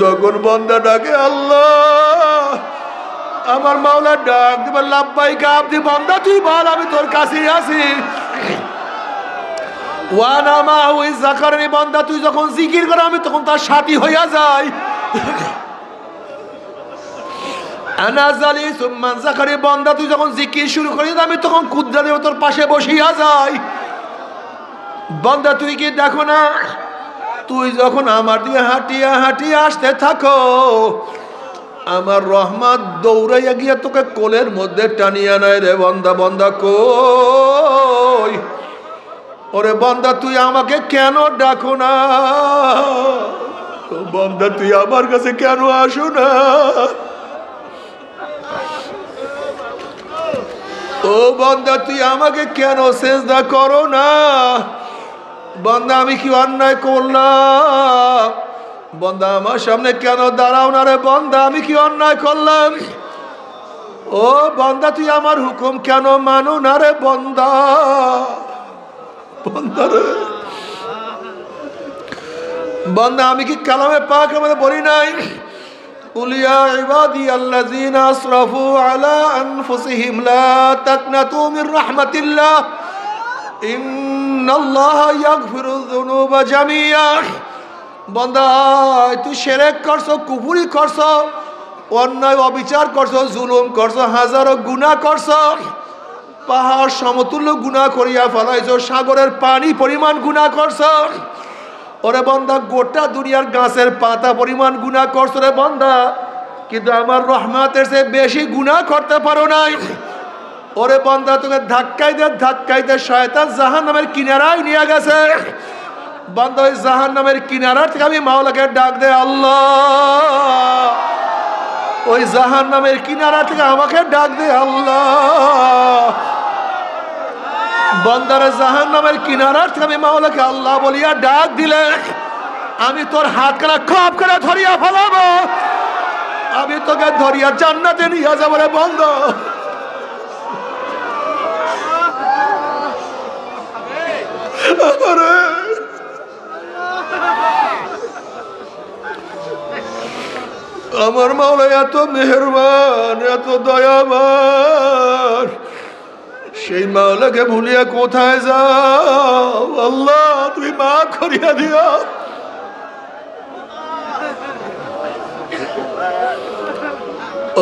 যখন বান্দা ডাকে আল্লাহ, আমার মাওলা ডাক দিবে লাব্বাইকা আবদি, বান্দা তুই বল আমি তোর কাছেই আছি। ওয়ানা মাহু ইয যাকারানি, বান্দা তুই যখন জিকির করে আমি তখন তার সাথী হইয়া যাই। আনা জালিসুম মান যাকারি, বান্দা তুই যখন জিকির শুরু করিস আমি তখন কুদরতি তোর পাশে বসিয়া যাই। বান্দা তুই কি দেখো না, তুই যখন আমার দিকে হাঁটিয়া হাঁটিয়া আসতে থাকো, আমার রহমত দৌড়াইয়া গিয়া তোকে কোলের মধ্যে টানিয়া নেয় রে বান্দা। বান্দা কই, ওরে বান্দা তুই আমাকে কেন ডাকো না, বান্দা তুই আমার কাছে কেন আসো না, ও বান্দা তুই আমাকে কেন সেজদা করো না, বান্দা আমি কি অন্যায় করলাম, বান্দা আমার সামনে কেন দাঁড়াও না রে বান্দা, আমি কি অন্যায় করলাম, ও বান্দা তুই আমার হুকুম কেন মানো না রে বান্দা। বান্দা রে বান্দা আমি কি কালামে পাকের মধ্যে বলি নাই, কুল ইয়া ইবাদিয়াল্লাযীনা আসরাফু আলা আনফুসিহিম লা তাকনাতু মির রাহমাতিল্লাহ ইন্নাল্লাহা ইয়াগফিরুয যুনুবা জামিআ। বান্দা তুই শিরক করছো, কুফরি করছো, অন্যায় অবিচার করছো, জুলুম করছো, হাজারো গুনাহ করছো, পাহাড় সমতুল্য গুনাহ করিয়া ফেলাইছো, সাগরের পানি পরিমাণ গুনাহ করছো। ওরে বান্দা গোটা দুনিয়ার গাছের পাতা পরিমাণ গুনাহ করছো রে বান্দা, কিন্তু আমার রহমতের চেয়ে বেশি গুনাহ করতে পারো নাই। ওরে বান্দা তোকে ধাক্কাইতে ধাক্কাইতে শয়তান জাহান্নামের কিনারায় নিয়ে গেছে। বান্দা ওই জাহান্নামের কিনারা থেকে আমি মাওলাকে ডাক দে আল্লাহ, ওই জাহান্নামের কিনারা থেকে আমাকে ডাক দে আল্লাহ। বান্দারে জাহান্নামের কিনারা থেকে আমি মাওলাকে আল্লাহ বলিয়া ডাক দিলে আমি তোর হাত কানা খপ করে ধরিয়া ফেলাবো, আমি তোকে ধরিয়া জান্নাতে নিয়ে যাবো রে বন্ধু। আমার মাওলা এত মেহেরবান, এত দয়াবান, সেই মাওলাকে ভুলিয়া কোথায় যাও, আল্লাহ তুই মাফ করিয়া দিও।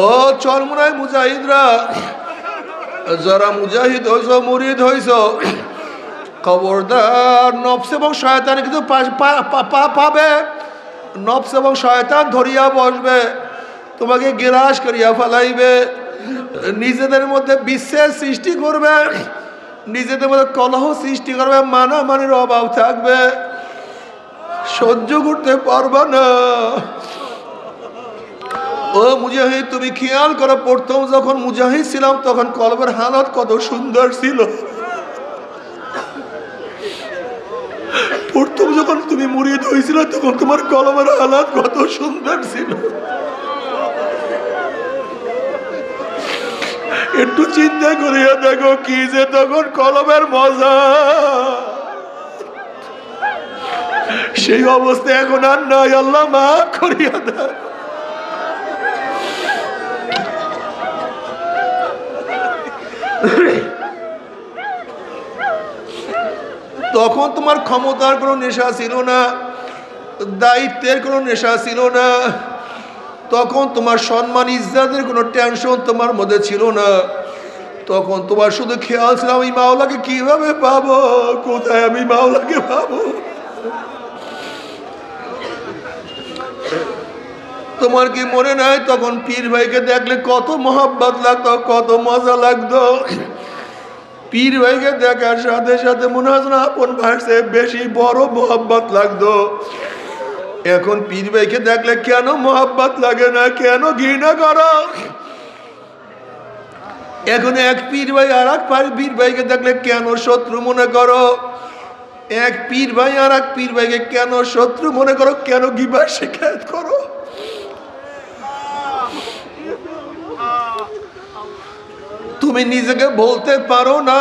ও চরমুনায় মুজাহিদরা, যারা মুজাহিদ হইছ, মুরিদ হইছ, খবরদার নফস এবং শয়তান কিন্তু পাবে, নফস এবং শয়তান ধরিয়া বসবে, তোমাকে গ্রাস করিয়া ফেলাইবে, নিজেদের মধ্যে বিচ্ছেদ সৃষ্টি করবে, নিজেদের মধ্যে কলহ সৃষ্টি করবে, মানামানির অভাব থাকবে, সহ্য করতে পারবে না। ও মুজাহিদ তুমি খেয়াল করো, প্রথম যখন মুজাহিদ ছিলাম তখন কলবের হালত কত সুন্দর ছিল, প্রথম যখন তুমি মুরিদ হয়েছিল তখন তোমার কলমের হালাত কত সুন্দর ছিল। একটু চিন্তা করিয়া দেখো কি যে তখন কলমের মজা, সেই অবস্থা এখন আর নাই, আল্লাহ মাফ করিয়া দেয়। তখন তোমার ক্ষমতার কোনো নেশা ছিল না, দায়িত্বের কোনো নেশা ছিল না, তখন তোমার সম্মান ইজ্জতের কোনো টেনশন তোমার মধ্যে ছিল না, তখন তোমার শুধু খেয়াল ছিল আমি মাওলাকে কিভাবে পাবো, কোথায় আমি মাওলাকে পাবো। তোমার কি মনে নাই তখন পীর ভাইকে দেখলে কত মহব্বত লাগতো, কত মজা লাগতো। পীর ভাইকে দেখার সাথে সাথে মনে হয় না আপন ভাইসে বেশি বড় মোহাব্বত লাগতো। এখন পীর ভাইকে দেখলে কেন মোহাব্বত লাগে না, কেন ঘৃণা করো? এখন এক পীর ভাই আর এক পীর ভাইকে দেখলে কেন শত্রু মনে করো? এক পীর ভাই আর এক পীর ভাইকে কেন শত্রু মনে করো? কেন গিবত শিকায়ত করো? তুমি নিজেকে বলতে পারো না,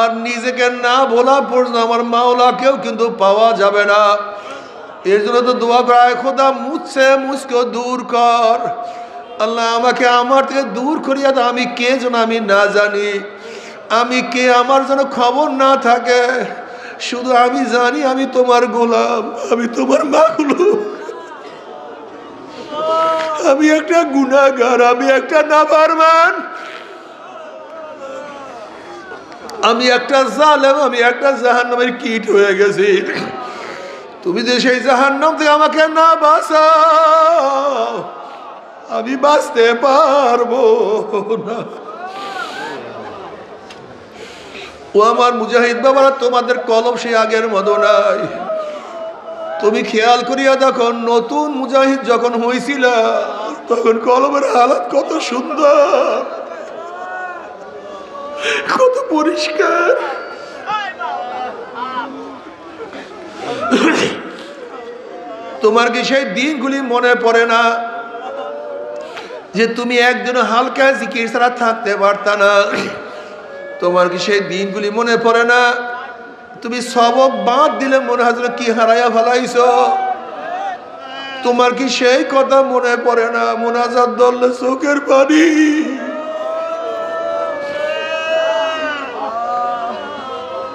আর নিজেকে না বলা পর্যন্ত আমার মাওলাকেও কিন্তু পাওয়া যাবে না। এর জন্য তো দোয়া করা, খোদা মুঝসে মুঝকে দূর কর, আল্লাহ আমাকে আমার থেকে দূর করিয়া দাও। আমি কে যেন আমি না জানি, আমি কে আমার যেন খবর না থাকে, শুধু আমি জানি আমি তোমার গোলাম, আমি তোমার মাগলুব, আমি একটা গুনাহগার, আমি একটা নাফরমান, আমি একটা জালেম, আমি একটা জাহান্নামের কীট হয়ে গেছি। তুমি যে সেই জাহান্নাম থেকে আমাকে না বাঁচাও, আমি বাঁচতে পারবো না। ও আমার মুজাহিদ বাবারা, তোমাদের কলম সেই আগের মতো নাই। তুমি খেয়াল করিয়া দেখো, নতুন মুজাহিদ যখন হয়েছিল তখন কলমের হালাত কত সুন্দর, কত পরিষ্কার। তোমার কি সেই দিনগুলি মনে পড়ে না যে তুমি একজন হালকা জিকির ছাড়া থাকতে পারতা না? তোমার কি সেই দিনগুলি মনে পড়ে না? তুমি সবক বাদ দিলে মনে হয় কি হারাইয়া ফেলাইছো? তোমার কি সেই কথা মনে পড়ে না? মোনাজাত ধরলে চোখের পানি।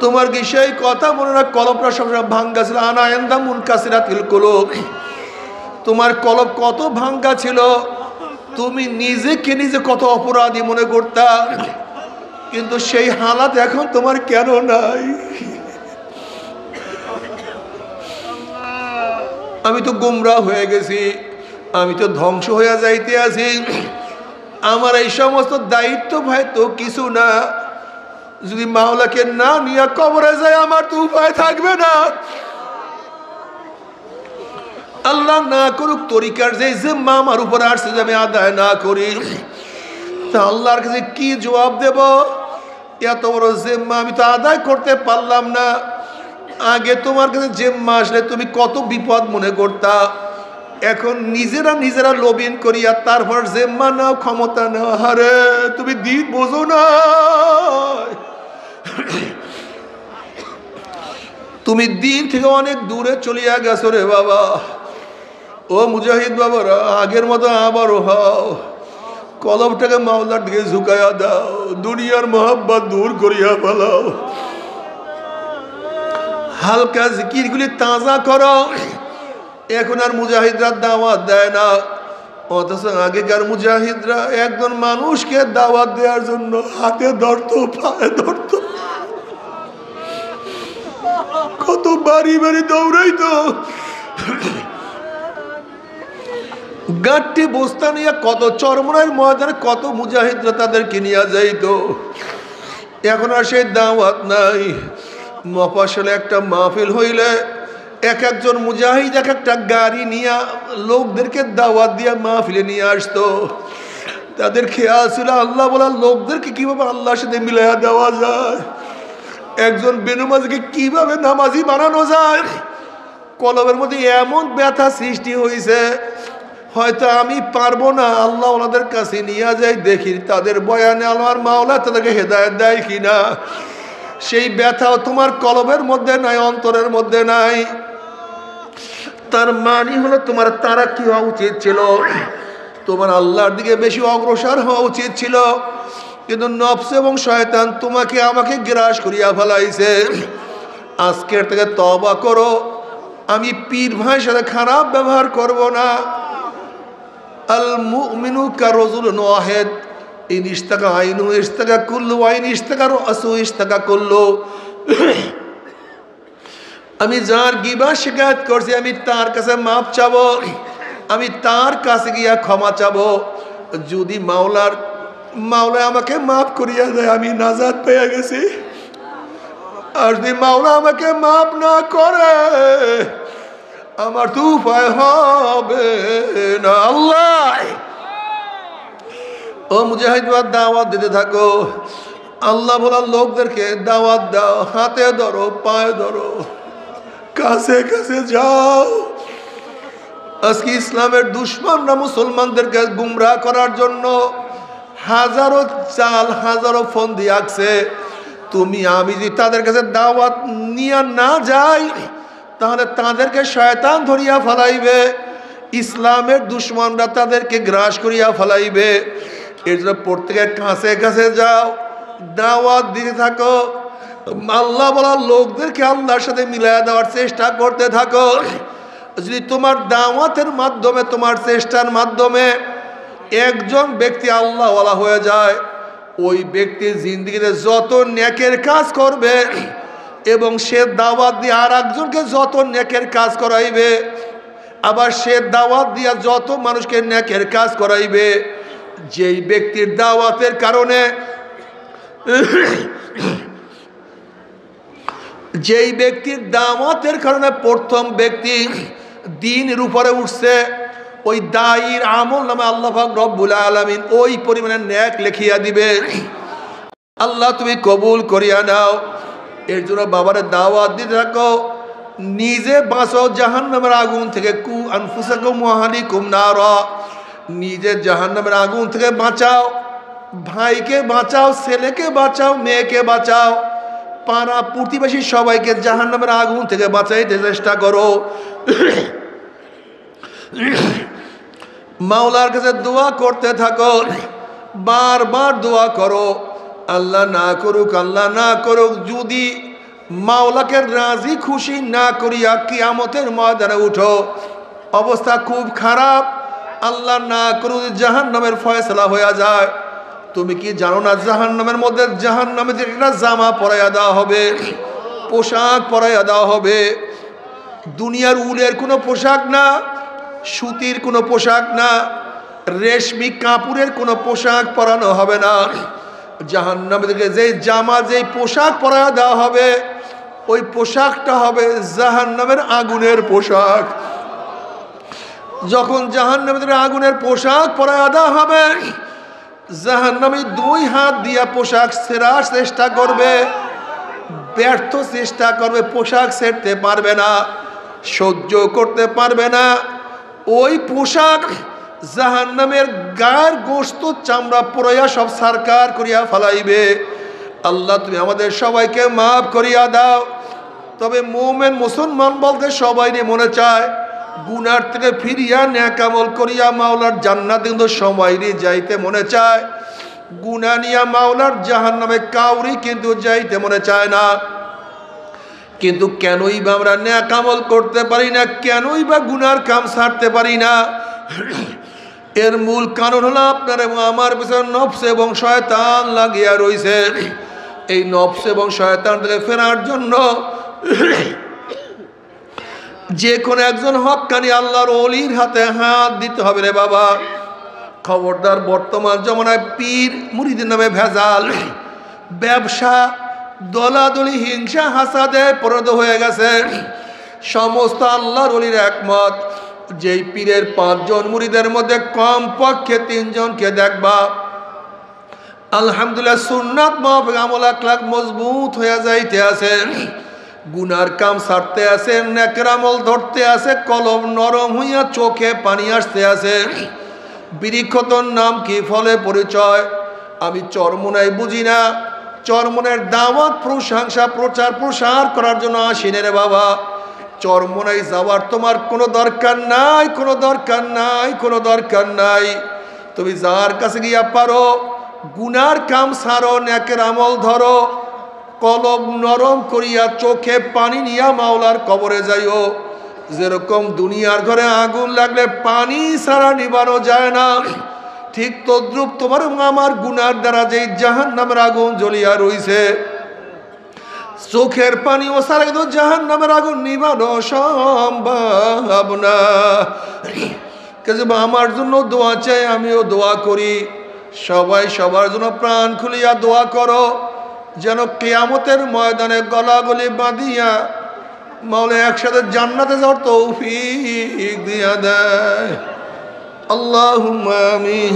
তোমার কি সেই কথা মনে না? কলবটা সবসময় ভাঙ্গা ছিল, আনা এন্দা মুনকাসিরাতিল কুলুব। তোমার কলব কত ভাঙ্গা ছিল, তুমি নিজেকে নিজে কত অপরাধী মনে করতা, কিন্তু সেই হালাত এখন তোমার কেন নাই? আমি তো গুমরাহ হয়ে গেছি, আমি তো ধ্বংস হয়ে যাইতে আছি। আমার এই সমস্ত দায়িত্ব ভাই তো কিছু না, যদি মাওলাকে না নিয়ে কবরে যায় আমার তো উপায় থাকবে না। আল্লাহ না করুক তরিকার যে জিম্মা আমার উপর আসছে যে আমি আদায় না করি, তা আল্লাহর কাছে কি জবাব দেব? এত বড় জিম্মা আমি তো আদায় করতে পারলাম না। আগে তোমার কাছে জিম্মা আসলে তুমি কত বিপদ মনে করতা, এখন নিজেরা নিজেরা লবিন করিয়া তারপর জিম্মা নাও, ক্ষমতা নাও। আরে তুমি দিন বোঝো না, তুমি দিন থেকে অনেক দূরে চলিয়া গেছো রে বাবা। ও মুজাহিদ বাবারা, আগের মতো আবারও হও, কলবটাকে মাওলার দিকে ঝুঁকাইয়া দাও, দুনিয়ার মোহাব্বত দূর করিয়া ফেলাও, হালকা জিকিরগুলি তাজা করো। এখন আর মুজাহিদরা দাওয়াত দেয় না, অথচ আগেকার মুজাহিদরা একজন মানুষকে দাওয়াত দেওয়ার জন্য হাতে ধরতো, পায়ে ধরতো, কত বাড়ি বাড়ি দৌড়াইতো, গাঁটটি বস্তা নিয়ে কত চরমনার ময়দানে কত মুজাহিদরা তাদেরকে নিয়ে যাইতো। এখন আর সেই দাওয়াত নাই। মফস্বলে একটা মাহফিল হইলে এক একজন মুজাহিদ এক একটা গাড়ি নিয়ে লোকদেরকে দাওয়াত দিয়া মাহফিলে নিয়ে আসতো। তাদের খেয়াল ছিল আল্লাহ বলা লোকদেরকে কিভাবে আল্লাহর সাথে মিলাইয়া দেওয়া যায়, একজন বেনামাজিকে কিভাবে নামাজি বানানো যায়। কলবের মধ্যে এমন ব্যথা সৃষ্টি হয়েছে, হয়তো আমি পারবো না, আল্লাহ ওনাদের কাছে নিয়ে যাই, দেখি তাদের বয়ানে আল্লাহর মাওলা তাদেরকে হেদায়েত দেয় কিনা। সেই ব্যথাও তোমার কলবের মধ্যে নাই, অন্তরের মধ্যে নাই। তার মানে হলো তোমার তারা কি হওয়া উচিত ছিল, তোমার আল্লাহর দিকে বেশি অগ্রসর হওয়া উচিত ছিল, কিন্তু নফস এবং শয়তান তোমাকে আমাকে গ্রাস করিয়া ফেলাইছে। আজকের থেকে তওবা করো, আমি পীর ভাইয়ের সাথে খারাপ ব্যবহার করব না। আল মুমিনু কারজুলুন ওয়াহিদ, ইন ইশতাকা আইনু ইশতাকা কুল্লু, ওয়াইন ইশতাকা রাসু ইশতাকা কুল্লু। আমি যার গিবত শিকায়ত করছি আমি তার কাছে মাপ চাবো, আমি তার কাছে গিয়া ক্ষমা চাবো। যদি মাওলার মাওলা আমাকে মাফ করিয়া দেয়, আমি নাজাত পেয়ে গেছি। আর যদি মাওলা আমাকে মাফ না করে আমার তো উপায় হবে না। আল্লাহ ও মুজাহিদ দাওয়াত দিতে থাকো, আল্লাহ বলার লোকদেরকে দাওয়াত দাও, হাতে ধরো, পায়ে ধরো, কাছে কাছে যাও। আজকে ইসলামের দুশ্মনরা মুসলমানদেরকে গুমরাহ করার জন্য হাজারো চাল, হাজারো ফন্দি আঁকছে। তুমি আমি যদি তাদের কাছে দাওয়াত নিয়ে না যাই তাহলে তাদেরকে শয়তান ধরিয়া ফেলাইবে, ইসলামের দুশ্মনরা তাদেরকে গ্রাস করিয়া ফেলাইবে। এর জন্য প্রত্যেকের কাছে কাছে যাও, দাওয়াত দিতে থাকো, আল্লাহ বলার লোকদেরকে আল্লাহর সাথে মিলাইয়া দেওয়ার চেষ্টা করতে থাকো। যদি তোমার দাওয়াতের মাধ্যমে, তোমার চেষ্টার মাধ্যমে একজন ব্যক্তি আল্লাহওয়ালা হয়ে যায়, ওই ব্যক্তির জিন্দেগিতে যত নেকের কাজ করবে এবং সে দাওয়াত দিয়ে আর একজনকে যত নেকের কাজ করাইবে, আবার সে দাওয়াত দিয়া যত মানুষকে নেকের কাজ করাইবে, যেই ব্যক্তির দাওয়াতের কারণে যেই ব্যক্তির দাওয়াতের কারণে প্রথম ব্যক্তি দ্বীনের উপরে উঠছে, ওই দায়ীর আমল নামে আল্লাহ পাক রব্বুল আলামিন ওই পরিমাণে নেক লিখিয়া দিবে। আল্লাহ তুমি কবুল করিয়া নাও। এর জন্য বাবারে দাওয়াত দিতে থাকো, নিজে বাঁচো জাহান্নামের আগুন থেকে। কু আনফুসাকুম ওয়া আহলিকুম নারা, নিজে জাহান্নামের আগুন থেকে বাঁচাও, ভাইকে বাঁচাও, ছেলেকে বাঁচাও, মেয়েকে বাঁচাও, পাড়া প্রতিবেশী সবাইকে জাহান্নামের আগুন থেকে বাঁচাইতে চেষ্টা করো। মাওলার কাছে দোয়া করতে থাকো, বারবার দোয়া করো। আল্লাহ না করুক, আল্লাহ না করুক, যদি মাওলাকে রাজি খুশি না করিয়া কিয়ামতের ময়দানে উঠো, অবস্থা খুব খারাপ। আল্লাহ না করুক জাহান্নামের ফয়সালা হয়ে যায়, তুমি কি জানো না জাহান্নামের মধ্যে জাহান্নামে একটা জামা পরাইয়া দেওয়া হবে, পোশাক পরাইয়া দেওয়া হবে। দুনিয়ার উলের কোনো পোশাক না, সুতির কোনো পোশাক না, রেশমি কাপড়ের কোনো পোশাক পরানো হবে না। জাহান্নামে থেকে যেই জামা, যেই পোশাক পরাইয়া দেওয়া হবে, ওই পোশাকটা হবে জাহান্নামের আগুনের পোশাক। যখন জাহান্নামের আগুনের পোশাক পরাইয়া দেওয়া হবে, জাহান্নামী দুই হাত দিয়া পোশাক ছেঁড়ার চেষ্টা করবে, ব্যর্থ চেষ্টা করবে, পোশাক ছেড়তে পারবে না, সহ্য করতে পারবে না। ওই পোশাক জাহান্নামের গায়ের গোশত চামড়া পুরাইয়া সব সারকার করিয়া ফেলাইবে। আল্লাহ তুমি আমাদের সবাইকে মাফ করিয়া দাও। তবে মুমিন মুসলমান বলতে সবাই মনে চায় গুনার থেকে ফিরিয়া নেক আমল করিয়া মাওলার জান্নাতে কিন্তু সবাইরই যাইতে মনে চায়। গুনাহ নিয়া মাওলার জাহান্নামে কাউরি কিন্তু যাইতে মনে চায় না। কিন্তু কেনই বা আমরা নেক আমল করতে পারি না, কেনই বা গুনার কাম ছাড়তে পারি না? এর মূল কারণ হলো আপনার এবং আমার পিছনে নফস এবং শয়তান লাগিয়া রয়েছে। এই নফস এবং শয়তান থেকে ফেরার জন্য যে কোনো একজন হক্কানি আল্লাহর ওলির হাতে হাত দিতে হবে রে বাবা। খবরদার, বর্তমান জমানায় পীর মুরিদের নামে ভেজাল, ব্যবসা, দলাদলি, হিংসা, হাসাদে পরিণত হয়ে গেছে। সমস্ত আল্লাহর ওলির একমত, যেই পীরের 5 জন মুরিদের মধ্যে কমপক্ষে 3 জনকে দেখবা আলহামদুলিল্লাহ সুন্নাত মাফিক আমল আখলাক মজবুত হয়ে যাইতে আছে, গুনার কাম ছাড়তে আছে, নেকের আমল ধরতে আছে, কলম নরম হইয়া চোখে পানি আসতে আছে। বৃক্ষতর নাম কি, ফলে পরিচয়? আমি চরমোনাই বুঝি না, চরমোনের দাওয়াত প্রশংসা প্রচার প্রসার করার জন্য আসিনে রে বাবা। চরমোনাই যাওয়ার তোমার কোনো দরকার নাই, কোনো দরকার নাই, কোনো দরকার নাই। তুমি যার কাছে গিয়া পারো গুনার কাম ছাড়ো, নেকের আমল ধরো, কলম নরম করিয়া চোখে পানি নিয়া মাওলার কবরে যাইও। যেরকম দুনিয়ার ঘরে আগুন লাগলে পানি ছাড়া নিবানো যায় না, ঠিক তদ্রুপ তোমার আমার গুনার দ্বারা যেই জাহান্নামের আগুন জ্বলিয়া রইছে, চোখের পানি ও সারা কিন্তু জাহান্নামের আগুন নিবানো সম্ভব না। আমার জন্য দোয়া চাই, আমিও দোয়া করি। সবাই সবার জন্য প্রাণ খুলিয়া দোয়া করো যেন কিয়ামতের ময়দানে গলাগলি বাঁধিয়া মাওলা একসাথে জান্নাতে যাওয়ার তৌফিক দিয়া দেয়। আল্লাহুম্মা আমিন।